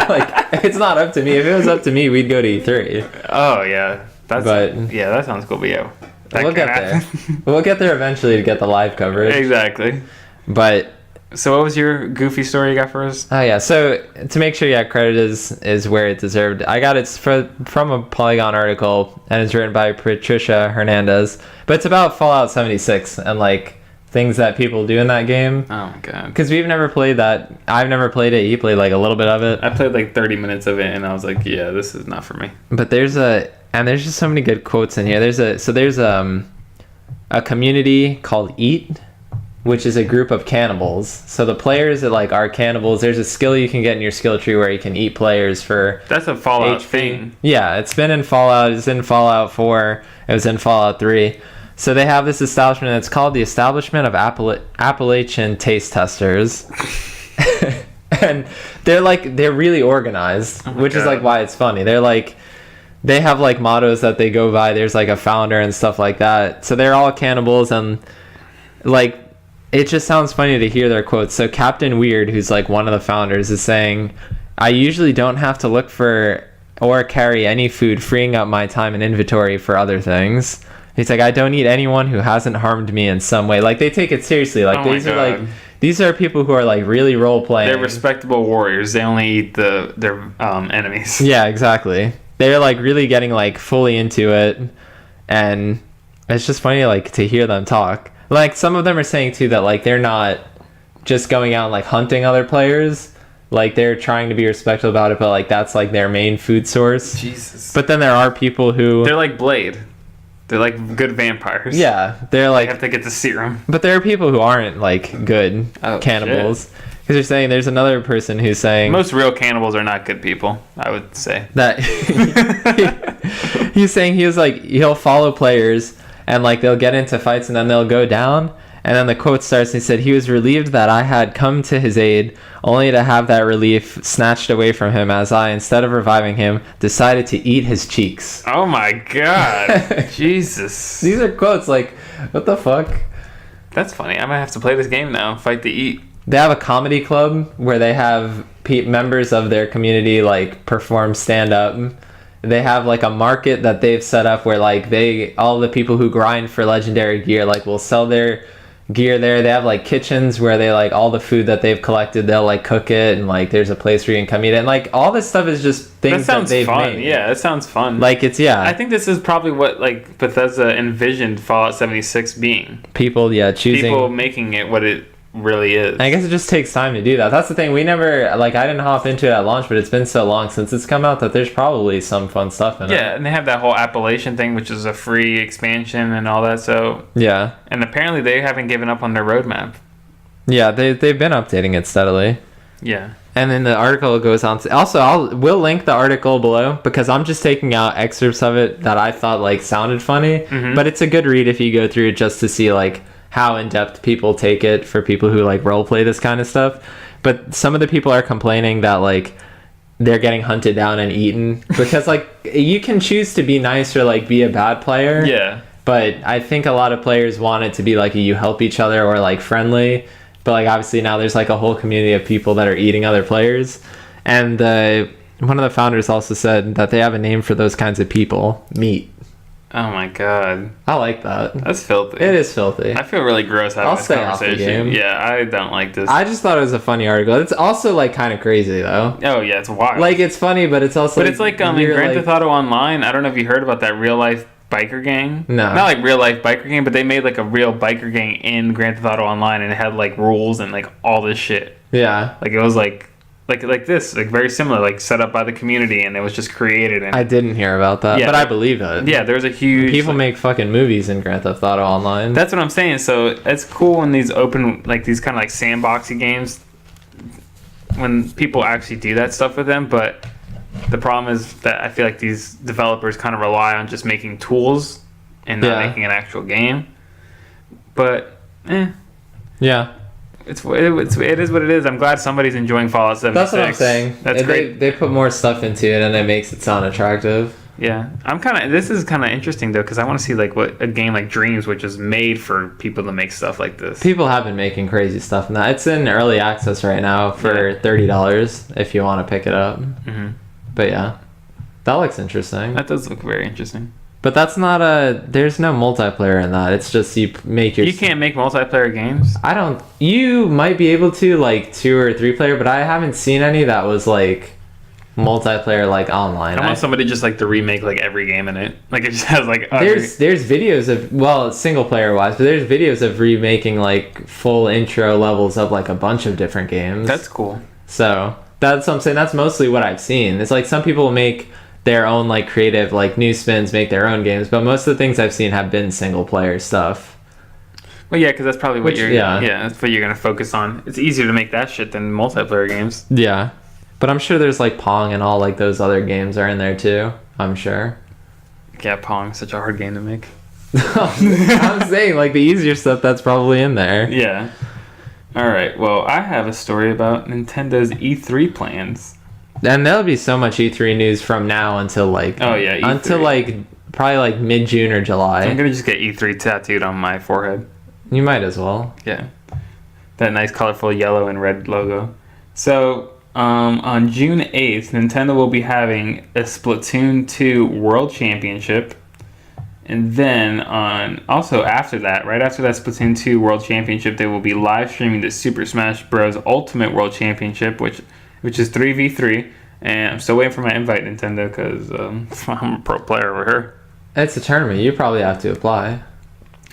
like, it's not up to me. If it was up to me, we'd go to E3. Oh yeah, But- that sounds cool. But yeah, that We'll can get there. happen. We'll get there eventually to get the live coverage. Exactly. But So what was your goofy story you got for us? oh yeah, so to make sure, yeah, credit is where it deserved. I got it from a Polygon article, and it's written by Patricia Hernandez. But it's about Fallout 76 and like things that people do in that game. Oh my god. Because we've never played that. I've never played it. You played like a little bit of it. I played like 30 minutes of it, and I was like, yeah, this is not for me. But there's just so many good quotes in here. There's a community called Eat, which is a group of cannibals. So the players that like are cannibals, there's a skill you can get in your skill tree where you can eat players for That's a Fallout HP. thing. Yeah, it's been in Fallout. It's in Fallout 4. It was in Fallout 3. So they have this establishment that's called the Establishment of Appalachian Taste Testers. And they're really organized, which is God. like why it's funny. They have like mottos that they go by. There's like a founder and stuff like that. So they're all cannibals, and like it just sounds funny to hear their quotes. So Captain Weird, who's like one of the founders, is saying, "I usually don't have to look for or carry any food, freeing up my time and inventory for other things." He's like, "I don't eat anyone who hasn't harmed me in some way." Like they take it seriously. Like Oh my these are like God. these are people who are like really role playing. They're respectable warriors. They only eat their enemies. Yeah, exactly. They're like really getting like fully into it, and it's just funny like to hear them talk. Like some of them are saying too that like they're not just going out and like hunting other players. Like they're trying to be respectful about it, but like that's like their main food source. Jesus. But then there are people who They're like Blade. They're like good vampires. yeah, they're They like have to get the serum. but there are people who aren't like good Oh, cannibals. Because they're saying there's another person who's saying Most real cannibals are not good people, I would say. that he's saying he was like he'll follow players and like they'll get into fights and then they'll go down, and then the quote starts and he said he was relieved that I had come to his aid only to have that relief snatched away from him as I, instead of reviving him, decided to eat his cheeks. Oh my god. Jesus. These are quotes like what the fuck. That's funny. I might have to play this game now. Fight to eat. They have a comedy club where they have members of their community like perform stand up. They have like a market that they've set up where like all the people who grind for legendary gear like will sell their gear there. They have like kitchens where they like all the food that they've collected, they'll like cook it, and like there's a place where you can come eat it. And like all this stuff is just That things sounds they've fun. made. Yeah, that sounds fun. Like it's I think this is probably what like Bethesda envisioned Fallout 76 being. people choosing. People making it what it really is. I guess it just takes time to do that. That's the thing. We never like I didn't hop into it at launch, but it's been so long since it's come out that there's probably some fun stuff in it. Yeah, and they have that whole Appalachian thing, which is a free expansion and all that. So, Yeah. and apparently they haven't given up on their roadmap. Yeah, they've been updating it steadily. Yeah. And then the article goes on to also we'll link the article below because I'm just taking out excerpts of it that I thought like sounded funny. Mhm. But it's a good read if you go through it just to see like how in depth people take it for people who like role play this kind of stuff. But some of the people are complaining that like they're getting hunted down and eaten because like you can choose to be nice or like be a bad player. Yeah. But I think a lot of players want it to be like you help each other or like friendly. But like obviously now there's like a whole community of people that are eating other players. And one of the founders also said that they have a name for those kinds of people. Meat. Oh my god. I like that. That's filthy. It is filthy. I feel really gross having I'll this stay off the conversation. game. Yeah, I don't like this. I just thought it was a funny article. It's also like kind of crazy though. Oh yeah, it's wild. Like it's funny, but it's also but it's like in you're, Grand like- Theft Auto Online. I don't know if you heard about that real life biker gang. No. Not like real life biker gang, but they made like a real biker gang in Grand Theft Auto Online, and it had like rules and like all this shit. Yeah. Like it was like this, like very similar, like set up by the community, and it was just created. And I didn't hear about that, Yeah. but I believe it. yeah, there's a huge People make fucking movies in Grand Theft Auto Online. That's what I'm saying. So it's cool when these open, like these kind of like sandboxy games, when people actually do that stuff with them. But the problem is that I feel like these developers kind of rely on just making tools and not Yeah. making an actual game. But Yeah. it is what it is. I'm glad somebody's enjoying Fallout 76. That's what I'm saying. That's great. They put more stuff into it and it makes it sound attractive. Yeah, this is kind of interesting though, because I want to see like what a game like Dreams, which is made for people to make stuff like this. People have been making crazy stuff in that. It's in early access right now for $30 if you want to pick it up. Hmm. But yeah, that looks interesting. That does look very interesting. But that's not there's no multiplayer in that. It's just you make your... You can't make multiplayer games. You might be able to, like 2 or 3 player, but I haven't seen any that was like multiplayer like online. I want somebody just like to remake like every game in it. Like it just has like there's videos of, well, single player wise, but there's videos of remaking like full intro levels of like a bunch of different games. That's cool. So that's what I'm saying. That's mostly what I've seen. It's like some people make their own like creative like new spins, make their own games, but most of the things I've seen have been single player stuff. Well, yeah, because that's probably what yeah, that's what you're gonna focus on. It's easier to make that shit than multiplayer games. Yeah, but I'm sure there's like Pong and all like those other games are in there too. I'm sure. Yeah, Pong, such a hard game to make. I'm saying like the easier stuff that's probably in there. Yeah. All right. Well, I have a story about Nintendo's E3 plans. And there'll be so much E3 news from now until like E3. until like probably like mid-June or July. I'm gonna just get E3 tattooed on my forehead. You might as well. Yeah, that nice colorful yellow and red logo. So on June 8th, Nintendo will be having a Splatoon 2 World Championship. And then also after that, right after that Splatoon 2 World Championship, they will be live streaming the Super Smash Bros. Ultimate World Championship, which is 3v3. And I'm still waiting for my invite, Nintendo, because I'm a pro player over here. It's a tournament. You probably have to apply.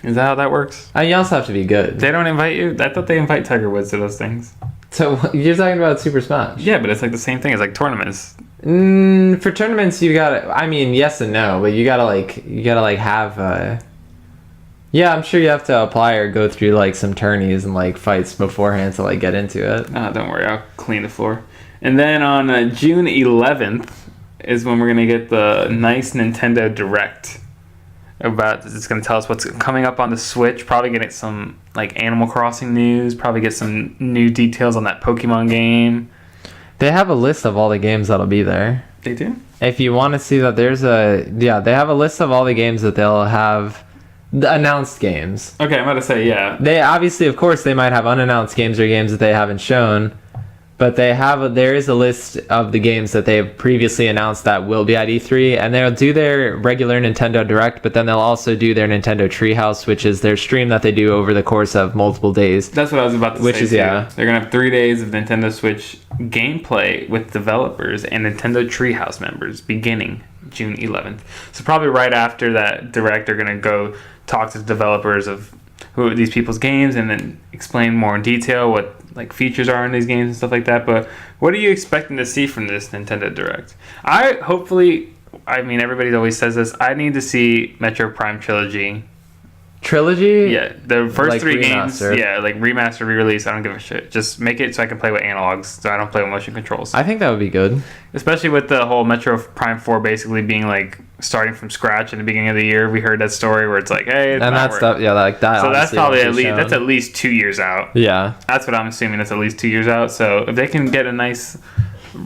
Is that how that works? You also have to be good. They don't invite you? I thought they invite Tiger Woods to those things. So you're talking about Super Smash? Yeah, but it's like the same thing. It's like tournaments. For tournaments, you gotta. I mean, yes and no, but you gotta have. Yeah, I'm sure you have to apply or go through like some tourneys and like fights beforehand to like get into it. Oh, don't worry, I'll clean the floor. And then on June 11th is when we're gonna get the nice Nintendo Direct. It's gonna tell us what's coming up on the Switch. Probably getting some like Animal Crossing news. Probably get some new details on that Pokemon game. They have a list of all the games that'll be there. They do? If you want to see that, they have a list of all the games that they'll have, the announced games. Okay, I'm about to say, yeah. They obviously, of course, they might have unannounced games or games that they haven't shown, but there is a list of the games that they've previously announced that will be at E3, and they'll do their regular Nintendo Direct, but then they'll also do their Nintendo Treehouse, which is their stream that they do over the course of multiple days. That's what I was about to say. Which is, too. yeah. They're going to have 3 days of Nintendo Switch gameplay with developers and Nintendo Treehouse members beginning June 11th. So probably right after that Direct, they're going to go talk to the developers of who are these people's games and then explain more in detail what like features are in these games and stuff like that. But what are you expecting to see from this Nintendo Direct? I mean, everybody always says this. I need to see Metro Prime Trilogy. Trilogy? Yeah, the first Like 3 remaster. games. Yeah, like remaster, re-release. I don't give a shit. Just make it so I can play with analogs, so I don't play with motion controls. I think that would be good. Especially with the whole Metro Prime 4 basically being like starting from scratch in the beginning of the year. We heard that story where it's like, hey, it's And not that stuff, yeah, like that. So that's obviously probably won't be shown. at least 2 years out. Yeah. That's what I'm assuming. That's at least 2 years out. So if they can get a nice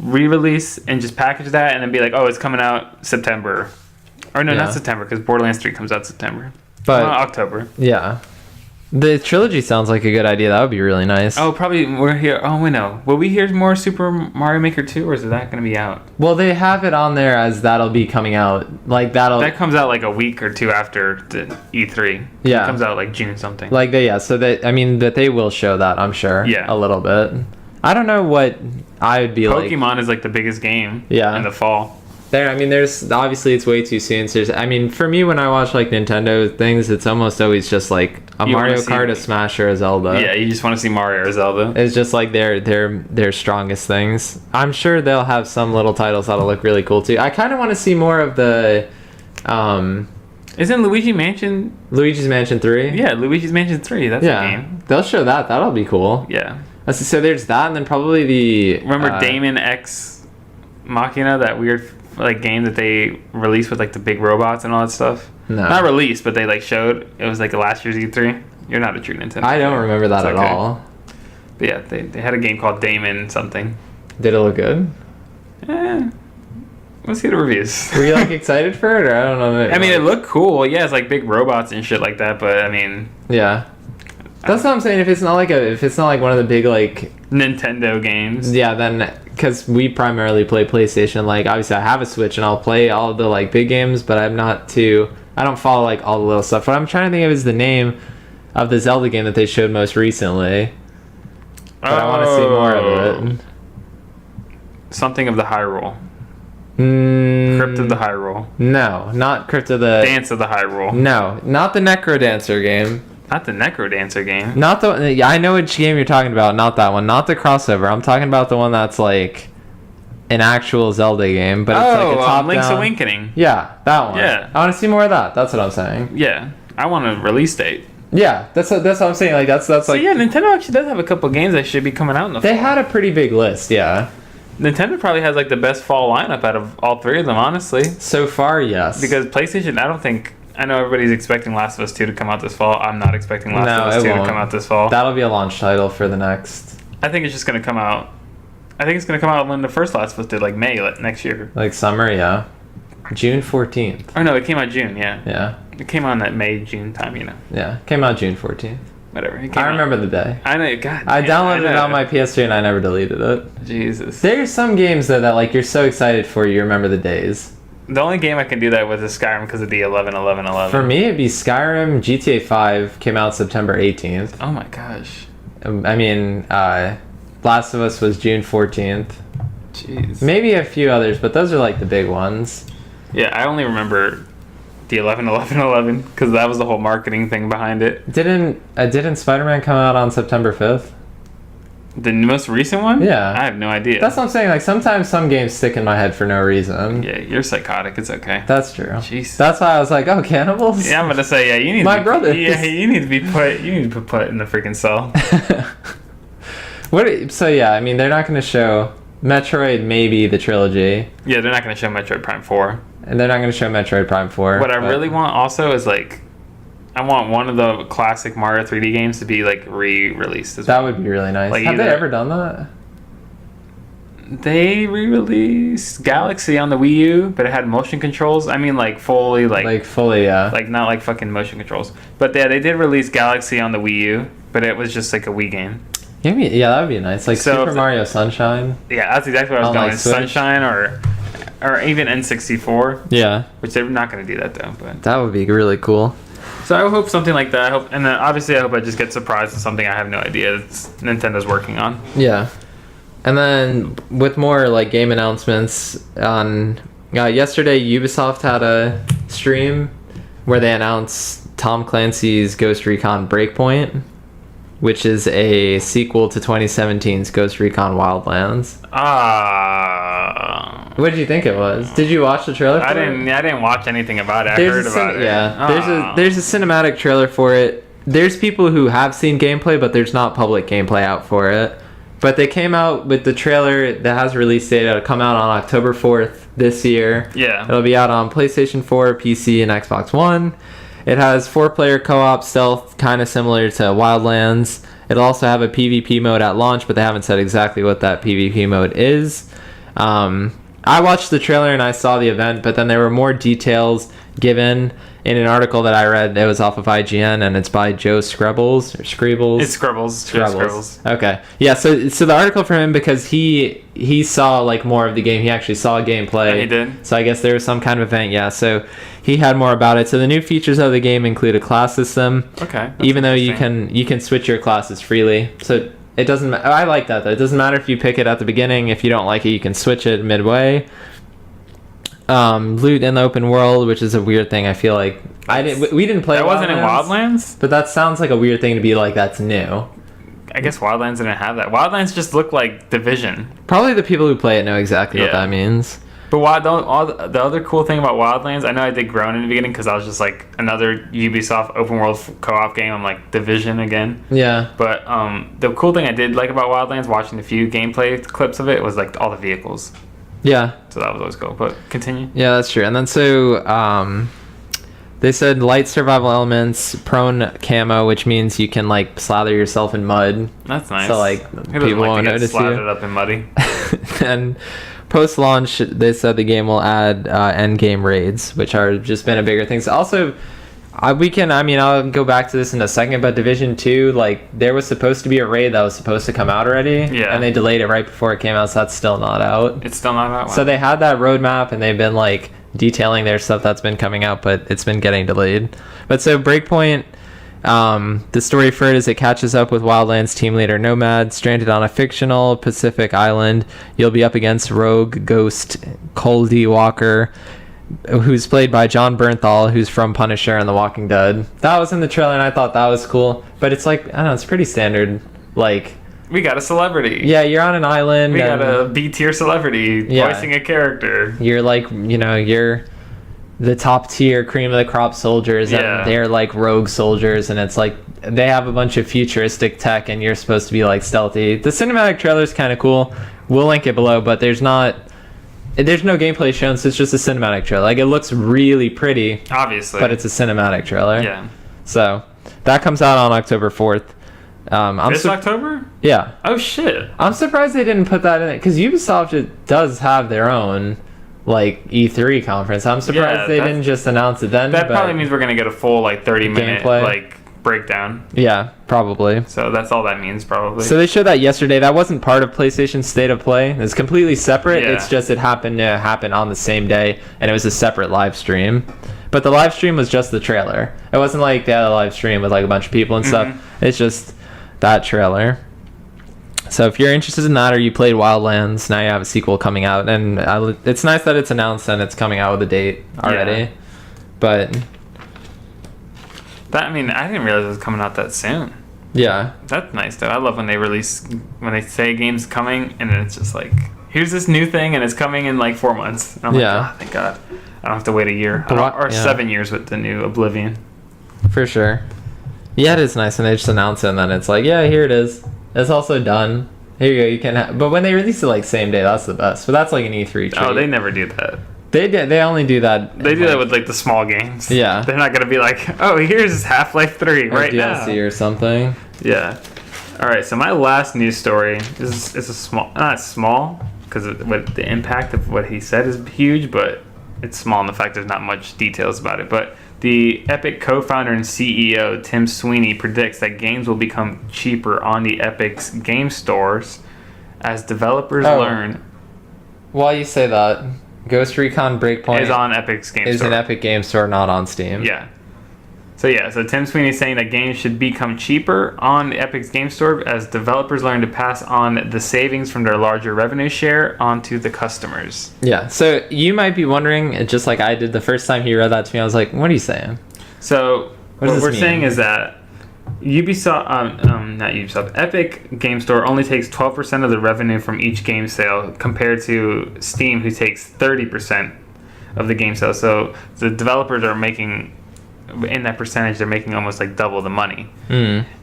re-release and just package that and then be like, oh, it's coming out September. Or no, Yeah. not September, because Borderlands 3 comes out September. But October. yeah, the trilogy sounds like a good idea. That would be really nice. Oh, probably we're here. Oh, we know. Will we hear more Super Mario Maker 2, or is that going to be out? Well, they have it on there as that'll be coming out. Like that'll That comes out like a week or two after the E3. Yeah. It comes out like June something. like they so that I mean that they will show that, I'm sure. Yeah. A little bit. I don't know what I would be like. Pokemon is like the biggest game Yeah. in the fall. There's obviously it's way too soon. So for me, when I watch like Nintendo things, it's almost always just like a You Mario wanna see- Kart, a Smash, or a Zelda. Yeah, you just want to see Mario or Zelda. It's just like their strongest things. I'm sure they'll have some little titles that'll look really cool too. I kind of want to see more of the Isn't Luigi Mansion? Luigi's Mansion 3. Yeah, Luigi's Mansion 3. That's a Yeah. game. They'll show that. That'll be cool. Yeah. So there's that, and then probably the Remember Damon X Machina, that weird like game that they released with like the big robots and all that stuff? No. Not released, but they like showed. It was like last year's E3. You're not a true Nintendo I don't player. remember that It's at okay. all. But yeah, they had a game called Damon something. Did it look good? Let's see the reviews. Were you like excited for it, or I don't know? I mean, it looked cool. Yeah, it's like big robots and shit like that. But I mean, Yeah. That's what I'm saying. If it's not like one of the big like Nintendo games. yeah, then because we primarily play PlayStation. Like obviously I have a Switch and I'll play all of the like big games, but I don't follow like all the little stuff. What I'm trying to think of is the name of the Zelda game that they showed most recently. But I want to see more of it. Something of the Hyrule. Mm, Crypt of the Hyrule. No, not Crypt of the. Dance of the Hyrule. No, not the Necro Dancer game. Not the Necro Dancer game. Not the. Yeah, I know which game you're talking about. Not that one. Not the crossover. I'm talking about the one that's like an actual Zelda game, but it's like a top Link's down. Awakening. Yeah, that one. Yeah. I want to see more of that. That's what I'm saying. Yeah, I want a release date. Yeah, that's what I'm saying. Like that's So like yeah, Nintendo actually does have a couple games that should be coming out in the they fall. had a pretty big list. Yeah, Nintendo probably has like the best fall lineup out of all three of them, honestly. so far yes. Because PlayStation, I know everybody's expecting Last of Us 2 to come out this fall. I'm not expecting Last No, of Us it 2 to won't. come out this fall. That'll be a launch title for the next I think it's just going to come out. I think it's going to come out when the first Last of Us did, like May next year. like summer. Yeah, June 14th. Oh no, it came out June, yeah. Yeah, It came out in that May, June time, yeah. Came out June 14th. Whatever. It came I out. remember the day. I know, God. I damn, downloaded it know. on my PS3 and I never deleted it. Jesus. There's some games though that like you're so excited for, you remember the days. The only game I can do that with is Skyrim because of the 11-11-11. For me, it'd be Skyrim. GTA 5 came out September 18th. Oh my gosh. I mean, Last of Us was June 14th. Jeez. Maybe a few others, but those are like the big ones. Yeah, I only remember the 11-11-11 because that was the whole marketing thing behind it. Didn't Spider-Man come out on September 5th? The most recent one? Yeah. I have no idea. That's what I'm saying. Like sometimes some games stick in my head for no reason. Yeah, you're psychotic. It's okay. That's true. Jeez. That's why I was like, oh, cannibals. Yeah, I'm gonna say you need My to be, brothers. Yeah, you need to be put. You need to be put in the freaking cell. So yeah, I mean, they're not going to show Metroid, maybe the trilogy, Yeah, they're not gonna show Metroid Prime 4. and they're not going to show Metroid Prime 4. What I but- really want also is like, I want one of the classic Mario 3D games to be like re-released. As That well. would be really nice. Like Have they either- ever done that? They re-released Galaxy on the Wii U, but it had motion controls. I mean, like fully Like fully, yeah. like not like fucking motion controls. But yeah, they did release Galaxy on the Wii U, but it was just like a Wii game. Yeah, that would be nice. Like So Super if- Mario Sunshine. Yeah, that's exactly what I was On, going. like, Switch? Sunshine or even N64, Yeah, which they're not going to do that though. But that would be really cool. so I hope something like that. I hope, and then obviously I hope I just get surprised with something I have no idea that's Nintendo's working on. Yeah. And then with more like game announcements on yesterday, Ubisoft had a stream where they announced Tom Clancy's Ghost Recon Breakpoint, which is a sequel to 2017's Ghost Recon Wildlands. What did you think it was? Did you watch the trailer for I it? didn't watch anything about it. I heard about it. Yeah, there's a cinematic trailer for it. There's people who have seen gameplay, but there's not public gameplay out for it. But they came out with the trailer that has a release date. It'll come out on October 4th this year. Yeah. It'll be out on PlayStation 4, PC, and Xbox One. It has 4-player co-op stealth, kind of similar to Wildlands. It'll also have a PvP mode at launch, but they haven't said exactly what that PvP mode is. I watched the trailer and I saw the event, but then there were more details given in an article that I read. It was off of IGN, and it's by Joe Screbbles or Screebles. It's Scribbles. Joe Scribbles. Okay, yeah. So the article from him, because he saw like more of the game. He actually saw gameplay. Yeah, he did. So I guess there was some kind of event. Yeah. So he had more about it. So the new features of the game include a class system. Okay. Even though you can switch your classes freely. So it doesn't. I like that though. It doesn't matter if you pick it at the beginning. If you don't like it, you can switch it midway. Loot in the open world, which is a weird thing. I feel like we didn't play. That wasn't in Wildlands. But that sounds like a weird thing to be like. That's new. I guess Wildlands didn't have that. Wildlands just looked like Division. Probably the people who play it know exactly what that means. But the other cool thing about Wildlands, I know I did groan in the beginning because I was just like another Ubisoft open world co-op game. I'm like Division again. Yeah. But the cool thing I did like about Wildlands, watching a few gameplay clips of it, was like all the vehicles. Yeah. So that was always cool. But continue. Yeah, that's true. And then they said light survival elements, prone camo, which means you can like slather yourself in mud. That's nice. So like people won't notice you. Slathered up in muddy. And post-launch, they said the game will add end-game raids, which are just been a bigger thing. So also, I'll go back to this in a second, but Division 2, like, there was supposed to be a raid that was supposed to come out already. Yeah. And they delayed it right before it came out, so that's still not out. It's still not out? So they had that roadmap, and they've been, like, detailing their stuff that's been coming out, but it's been getting delayed. But so Breakpoint, the story for it is it catches up with Wildlands team leader Nomad, stranded on a fictional Pacific island. You'll be up against rogue ghost Coldy Walker, who's played by John Bernthal, who's from Punisher and The Walking Dead. That was in the trailer, and I thought that was cool. But it's like, I don't know, it's pretty standard. Like, we got a celebrity. Yeah, you're on an island. We got a B-tier celebrity voicing a character. You're like, you're the top tier cream of the crop soldiers, and they're like rogue soldiers, and it's like they have a bunch of futuristic tech, and you're supposed to be like stealthy. The cinematic trailer is kind of cool. We'll link it below, but there's no gameplay shown, so it's just a cinematic trailer. Like, it looks really pretty, obviously, but it's a cinematic trailer. Yeah. So that comes out on October 4th. This October? Yeah. Oh shit! I'm surprised they didn't put that in it, because Ubisoft does have their own like E3 conference. I'm surprised they didn't just announce it then. That probably means we're gonna get a full like 30-minute gameplay, like breakdown. Yeah, probably. So that's all that means, probably. So they showed that yesterday. That wasn't part of PlayStation State of Play. It's completely separate. Yeah. It's just it happened to happen on the same day, and it was a separate live stream. But the live stream was just the trailer. It wasn't like they had a live stream with like a bunch of people and stuff. It's just that trailer. So if you're interested in that, or you played Wildlands, now you have a sequel coming out, and it's nice that it's announced and it's coming out with a date already. Yeah. But I didn't realize it was coming out that soon. Yeah, that's nice though. I love when they say a game's coming, and then it's just like, here's this new thing, and it's coming in like 4 months. And I'm like, oh, thank God, I don't have to wait a year or 7 years with the new Oblivion. For sure. Yeah, it is nice when they just announce it, and then it's like, yeah, here it is. It's also done. Here you go. You can. But when they release it like same day, that's the best. But that's like an E3 treat. Oh, they never do that. They only do that. They do that with like the small games. Yeah. They're not gonna be like, oh, here's Half-Life 3 right now. DLC or something. Yeah. All right. So my last news story is a small, not small, because the impact of what he said is huge, but it's small in the fact there's not much details about it. But the Epic co-founder and CEO Tim Sweeney predicts that games will become cheaper on the Epic's game stores as developers learn. While you say that, Ghost Recon Breakpoint is on Epic's game store. Is an Epic game store, not on Steam. Yeah. So Tim Sweeney is saying that games should become cheaper on the Epic's game store as developers learn to pass on the savings from their larger revenue share onto the customers. Yeah. So you might be wondering, just like I did the first time he read that to me, I was like, what are you saying? So what we're saying is that Epic Game Store only takes 12% of the revenue from each game sale compared to Steam, who takes 30% of the game sale. So the developers are making, in that percentage, they're making almost like double the money.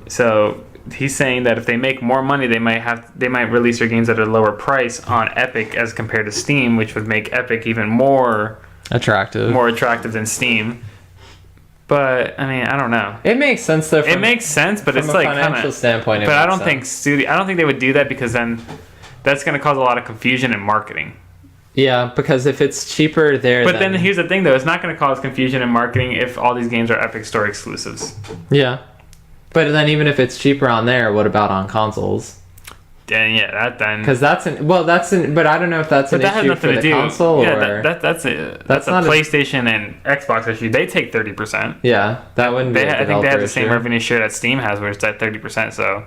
So he's saying that if they make more money, they might release their games at a lower price on Epic as compared to Steam, which would make Epic even more attractive than Steam. But I don't know. It makes sense though. It makes sense, but it's like financial standpoint. But I don't think they would do that, because then that's going to cause a lot of confusion in marketing. Yeah, because if it's cheaper there, But then here's the thing, though. It's not going to cause confusion in marketing if all these games are Epic Store exclusives. Yeah. But then even if it's cheaper on there, what about on consoles? And yeah, because but I don't know if that's an issue for the console or that's a PlayStation and Xbox issue. They take 30%. Yeah, that wouldn't be. I think they have the same revenue share that Steam has, where it's at 30%. So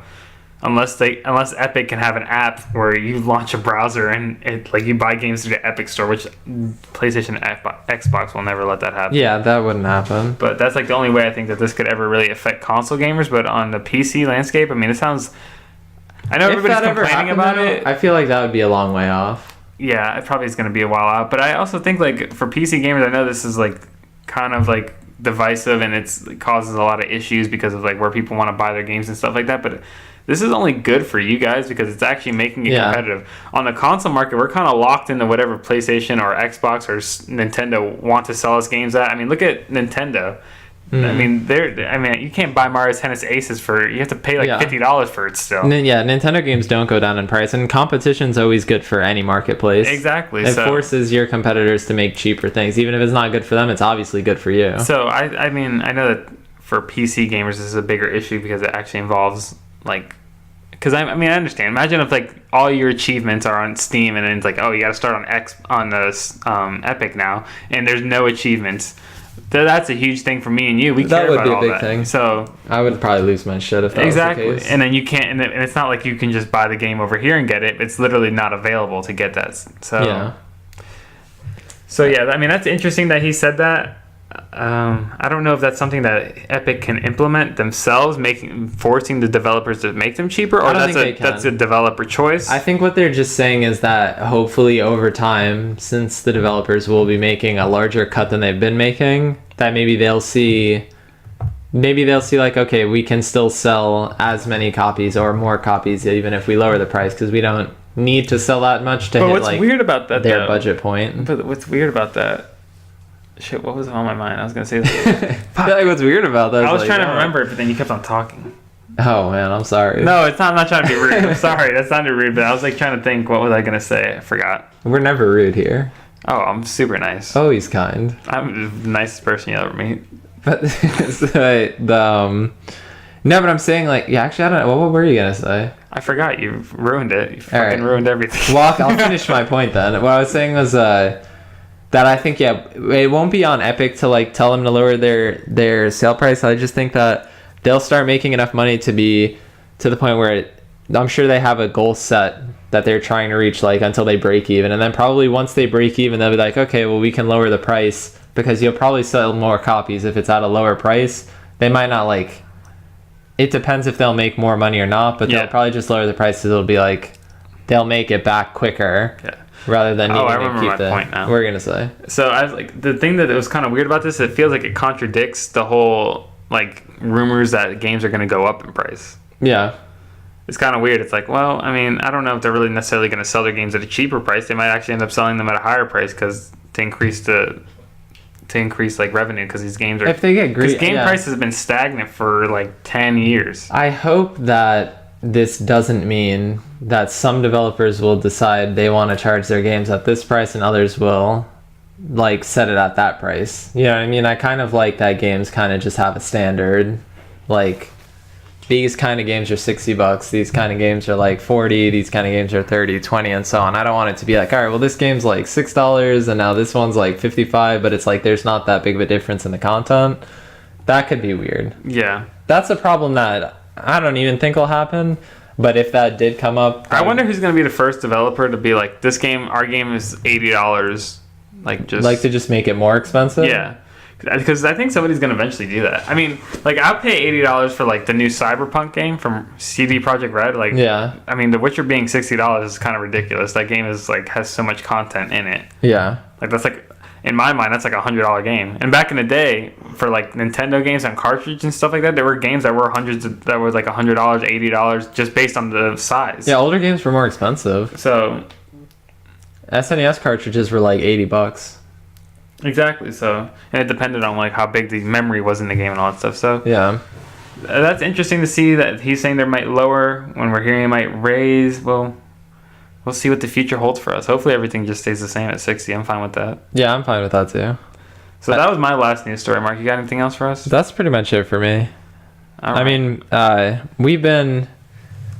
unless Epic can have an app where you launch a browser and it like you buy games through the Epic Store, which PlayStation and Xbox will never let that happen. Yeah, that wouldn't happen. But that's like the only way I think that this could ever really affect console gamers. But on the PC landscape, I mean, it sounds. I know everybody's complaining about it. I feel like that would be a long way off. Yeah, it probably is going to be a while out. But I also think like for PC gamers, I know this is like kind of like divisive and it causes a lot of issues because of like where people want to buy their games and stuff like that. But this is only good for you guys because it's actually making it competitive. On the console market, we're kind of locked into whatever PlayStation or Xbox or Nintendo want to sell us games at. I mean, look at Nintendo. I mean, you can't buy Mario Tennis Aces you have to pay like $50 for it still. Yeah, Nintendo games don't go down in price, and competition's always good for any marketplace. Exactly. It forces your competitors to make cheaper things. Even if it's not good for them, it's obviously good for you. So, I mean, I know that for PC gamers, this is a bigger issue because it actually involves, like... Because, I understand. Imagine if, like, all your achievements are on Steam, and then it's like, oh, you got to start on the Epic now, and there's no achievements. That's a huge thing for me and you. We care about all that. That would be a big thing. So I would probably lose my shit if that was the case. And then you can't, and it's not like you can just buy the game over here and get it. It's literally not available to get that. So yeah, I mean that's interesting that he said that. I don't know if that's something that Epic can implement themselves, forcing the developers to make them cheaper, or that's a developer choice. I think what they're just saying is that hopefully over time, since the developers will be making a larger cut than they've been making, that maybe they'll see like, okay, we can still sell as many copies or more copies even if we lower the price because we don't need to sell that much to hit like weird about that, their budget point. But what's weird about that? Shit, what was on my mind? I was gonna say that. I feel like what's weird about that? I was trying to remember it, but then you kept on talking. Oh man, I'm sorry. No, it's not. I'm not trying to be rude. I'm sorry. That sounded rude, but I was like trying to think. What was I gonna say? I forgot. We're never rude here. Oh, I'm super nice. Always kind. I'm the nicest person you'll ever meet. But no, but I'm saying like, yeah. Actually, I don't know. What were you gonna say? I forgot. You ruined it. You fucking ruined everything. Well, I'll finish my point then. What I was saying was that I think it won't be on Epic to like tell them to lower their sale price. I just think that they'll start making enough money to be to the point where I'm sure they have a goal set that they're trying to reach like until they break even, and then probably once they break even they'll be like, okay, well we can lower the price because you'll probably sell more copies if it's at a lower price. They might not like. It depends if they'll make more money or not, but they'll probably just lower the prices. It'll be like they'll make it back quicker. Yeah. Rather than needing to keep the point now. We're gonna say. So I was like, the thing that was kind of weird about this, it feels like it contradicts the whole like rumors that games are gonna go up in price. Yeah. It's kind of weird. It's like, well, I mean, I don't know if they're really necessarily gonna sell their games at a cheaper price. They might actually end up selling them at a higher price because to increase like revenue because these games are. If they get greedy, because game prices have been stagnant for like 10 years. I hope that this doesn't mean that some developers will decide they want to charge their games at this price and others will like set it at that price. You know what I mean? I kind of like that games kind of just have a standard. Like these kind of games are $60, these kind of games are like 40, these kind of games are 30, 20 and so on. I don't want it to be like, all right, well this game's like $6 and now this one's like 55, but it's like there's not that big of a difference in the content. That could be weird. Yeah. That's a problem that I don't even think will happen, but if that did come up, I wonder who's going to be the first developer to be like, our game is $80, to just make it more expensive. Yeah, because I think somebody's going to eventually do that. I mean, like I'll pay $80 for like the new Cyberpunk game from CD Projekt Red. Like, yeah, I mean, The Witcher being $60 is kind of ridiculous. That game is like has so much content in it. Yeah, like that's like. In my mind, that's like $100 game. And back in the day, for like Nintendo games on cartridge and stuff like that, there were games that were that was like $100, $80, just based on the size. Yeah, older games were more expensive. So, SNES cartridges were like $80. Exactly. So, and it depended on like how big the memory was in the game and all that stuff. So, yeah, that's interesting to see that he's saying there might lower when we're hearing it might raise. Well, we'll see what the future holds for us. Hopefully everything just stays the same at 60. I'm fine with that. Yeah, I'm fine with that too. So that was my last news story. Mark, you got anything else for us? That's pretty much it for me. All right. I mean, we've been...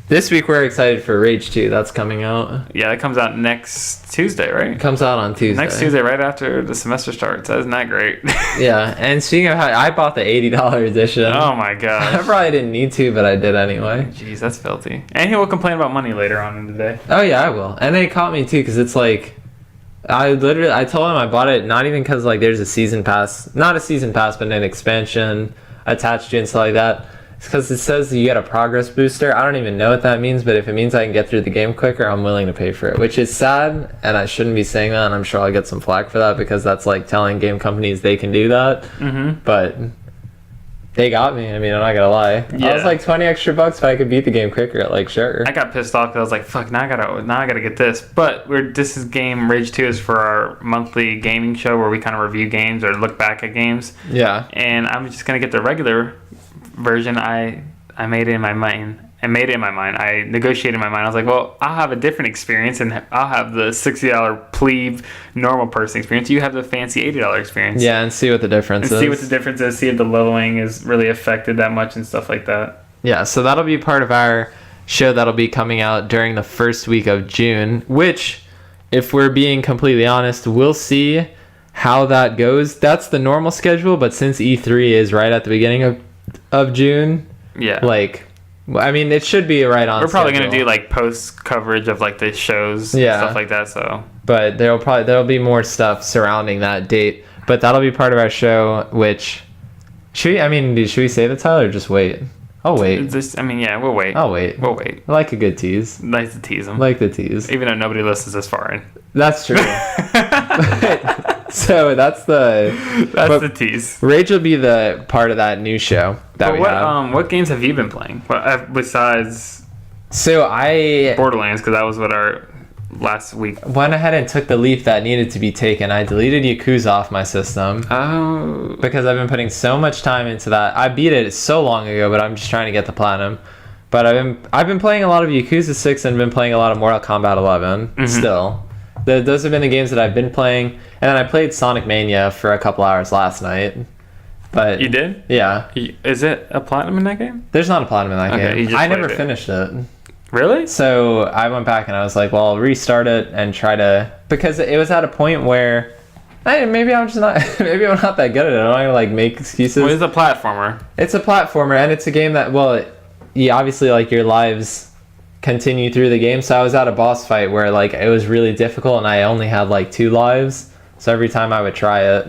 This week we're excited for Rage 2. That's coming out. Yeah, it comes out next Tuesday, right? It comes out on Tuesday. Next Tuesday, right after the semester starts. Isn't that great? Yeah, and speaking of how... I bought the $80 edition. Oh my I gosh. probably didn't need to, but I did anyway. Jeez, that's filthy. And he will complain about money later on in the day. Oh yeah, I will. And they caught me too, because it's like... I told him I bought it not even because like there's a season pass, not a season pass, but an expansion attached to it and stuff like that. It's because it says you get a progress booster. I don't even know what that means, but if it means I can get through the game quicker, I'm willing to pay for it, which is sad, and I shouldn't be saying that, and I'm sure I'll get some flack for that because that's like telling game companies they can do that. Mm-hmm. But they got me. I mean, I'm not gonna lie. Yeah. I was like $20 extra if I could beat the game quicker. Like, sure. I got pissed off because I was like, "Fuck! Now I gotta get this." But this is game Rage 2 is for our monthly gaming show where we kind of review games or look back at games. Yeah. And I'm just gonna get the regular version. I made it in my mind. I negotiated in my mind. I was like, well, I'll have a different experience, and I'll have the $60 plebe normal person experience. You have the fancy $80 experience. Yeah, and see what the difference is. See what the difference is. See if the leveling is really affected that much and stuff like that. Yeah, so that'll be part of our show that'll be coming out during the first week of June, which, if we're being completely honest, we'll see how that goes. That's the normal schedule, but since E3 is right at the beginning of June, Yeah. like, I mean, it should be right on We're probably going to schedule. do like post coverage of like the shows Yeah. and stuff like that. So But there'll be more stuff surrounding that date. But that'll be part of our show, which... Should we say the title or just wait? I'll wait. we'll wait. I'll wait. We'll wait. I like a good tease. Nice to tease them. Like the tease. Even though nobody listens this far in. That's true. So that's the tease. Rage will be the part of that new show that we have. What games have you been playing? Besides So I Borderlands, because that was what our last week. went ahead and took the leap that needed to be taken. I deleted Yakuza off my system Oh. because I've been putting so much time into that. I beat it so long ago, but I'm just trying to get the platinum. But I've been playing a lot of Yakuza 6 and been playing a lot of Mortal Kombat 11 still. Those have been the games that I've been playing. And then I played Sonic Mania for a couple hours last night. But You did? yeah. Is it a platinum in that game? There's not a platinum in that Okay, you game. just I never played it. finished it. Really? So I went back and I was like, well, I'll restart it and try to... Because it was at a point where... maybe I'm just not... maybe I'm not that good at it. I don't want to like make excuses. Well, it's a platformer. It's a platformer, and it's a game that, well, obviously, like, your lives continue through the game. So I was at a boss fight where, like, it was really difficult, and I only had, like, 2 lives. So every time I would try it,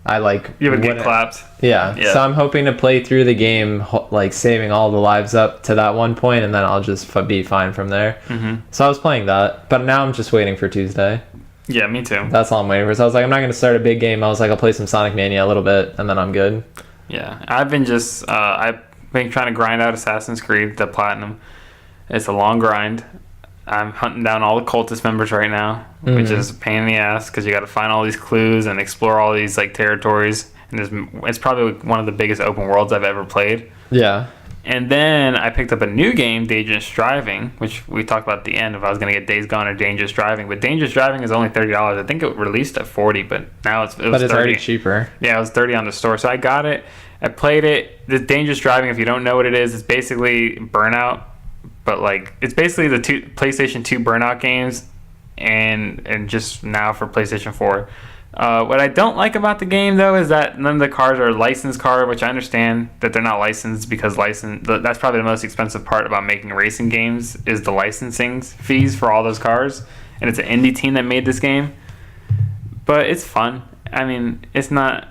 I, like... You would get wouldn't- clapped. Yeah. Yeah. So I'm hoping to play through the game, like, saving all the lives up to that one point, and then I'll just be fine from there. Mm-hmm. So I was playing that, but now I'm just waiting for Tuesday. Yeah, me too. That's all I'm waiting for. So I was like, I'm not going to start a big game. I was like, I'll play some Sonic Mania a little bit, and then I'm good. Yeah, I've been trying to grind out Assassin's Creed, the platinum. It's a long grind. I'm hunting down all the cultist members right now, which is a pain in the ass because you got to find all these clues and explore all these like territories. And it's probably one of the biggest open worlds I've ever played. Yeah. And then I picked up a new game, Dangerous Driving, which we talked about at the end if I was going to get Days Gone or Dangerous Driving. But Dangerous Driving is only $30. I think it released at $40, but now it was But it's 30. already cheaper. Yeah, it was $30 on the store. So I got it. I played it. The Dangerous Driving, if you don't know what it is, it's basically Burnout. But like it's basically the PlayStation 2 Burnout games and just now for PlayStation 4. What I don't like about the game though is that none of the cars are licensed cars, which I understand that they're not licensed because that's probably the most expensive part about making racing games is the licensing fees for all those cars. And it's an indie team that made this game. But it's fun. I mean, it's not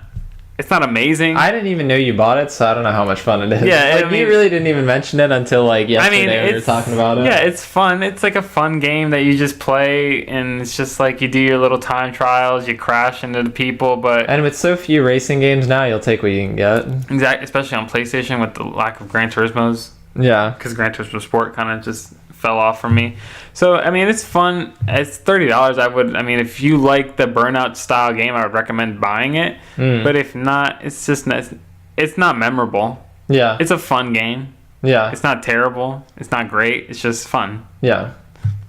amazing. I didn't even know you bought it, so I don't know how much fun it is. Yeah, like, I mean- you really didn't even mention it until like yesterday when we were talking about it. Yeah, it's fun. It's like a fun game that you just play, and it's just like you do your little time trials, you crash into the people, but And with so few racing games now, you'll take what you can get. exactly, especially on PlayStation with the lack of Gran Turismos, Yeah. because Gran Turismo Sport kind of just fell off for me. So I mean, it's fun. It's $30. If you like the Burnout style game, I would recommend buying it. But if not, it's not memorable. Yeah. It's a fun game. Yeah. It's not terrible. It's not great. It's just fun. Yeah.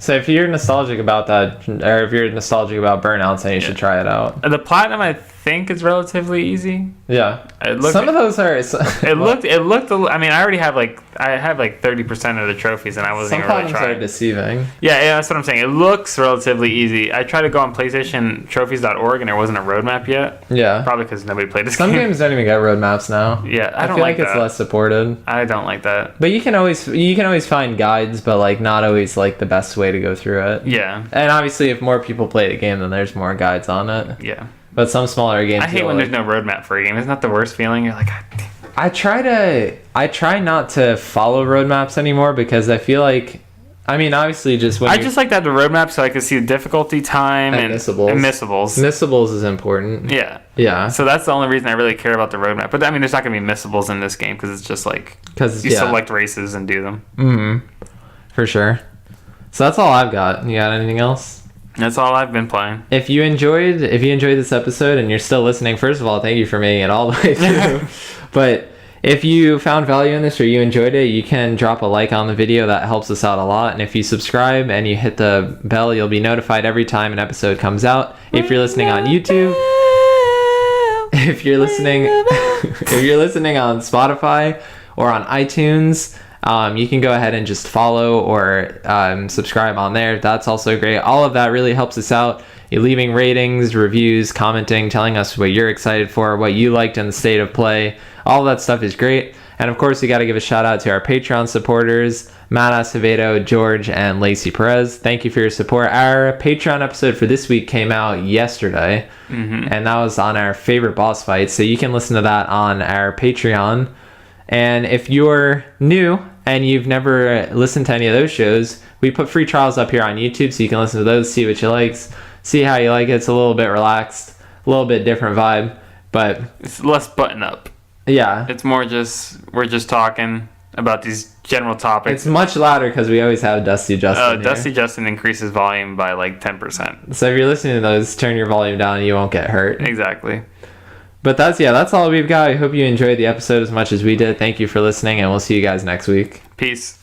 So if you're nostalgic about that, or if you're nostalgic about Burnouts, then you should try it out. The platinum, I think, is relatively easy. Yeah. It looked, Some of those are... It looked. I mean, I already have I have 30% of the trophies, and I wasn't Some even really platinums are trying. deceiving. Yeah, that's what I'm saying. It looks relatively easy. I tried to go on PlayStation Trophies.org, and there wasn't a roadmap yet. Yeah. Probably because nobody played this Some game. games don't even get roadmaps now. Yeah, I don't feel like it's that. less supported. I don't like that. But you can always find guides, but not always the best way to go through it. Yeah. And obviously, if more people play the game, then there's more guides on it. Yeah. But some smaller games. I hate when there's no roadmap for a game. Isn't that the worst feeling? You're like, God damn. I try not to follow roadmaps anymore because I feel like, I mean, obviously, just when I just like to have the roadmap so I can see the difficulty, time, and missables. Missables is important. Yeah. Yeah. So that's the only reason I really care about the roadmap. But I mean, there's not going to be missables in this game because it's just because you select races and do them. Mm-hmm. For sure. So that's all I've got. You got anything else? That's all I've been playing. If you enjoyed this episode and you're still listening, first of all, thank you for making it all the way through. But if you found value in this or you enjoyed it, you can drop a like on the video. That helps us out a lot. And if you subscribe and you hit the bell, you'll be notified every time an episode comes out. If you're listening on YouTube, if you're listening on Spotify or on iTunes, you can go ahead and just follow or subscribe on there. That's also great. All of that really helps us out. You're leaving ratings, reviews, commenting, telling us what you're excited for, what you liked in the state of play. All of that stuff is great. And of course, we got to give a shout out to our Patreon supporters, Matt Acevedo, George, and Lacey Perez. Thank you for your support. Our Patreon episode for this week came out yesterday, and that was on our favorite boss fight. So you can listen to that on our Patreon. And if you're new and you've never listened to any of those shows, we put free trials up here on YouTube so you can listen to those, see what you like, see how you like it. It's a little bit relaxed, a little bit different vibe, but it's less button up. Yeah. It's more we're just talking about these general topics. It's much louder because we always have Dusty Justin. Dusty Justin increases volume by 10%. So if you're listening to those, turn your volume down and you won't get hurt. Exactly. But that's all we've got. I hope you enjoyed the episode as much as we did. Thank you for listening, and we'll see you guys next week. Peace.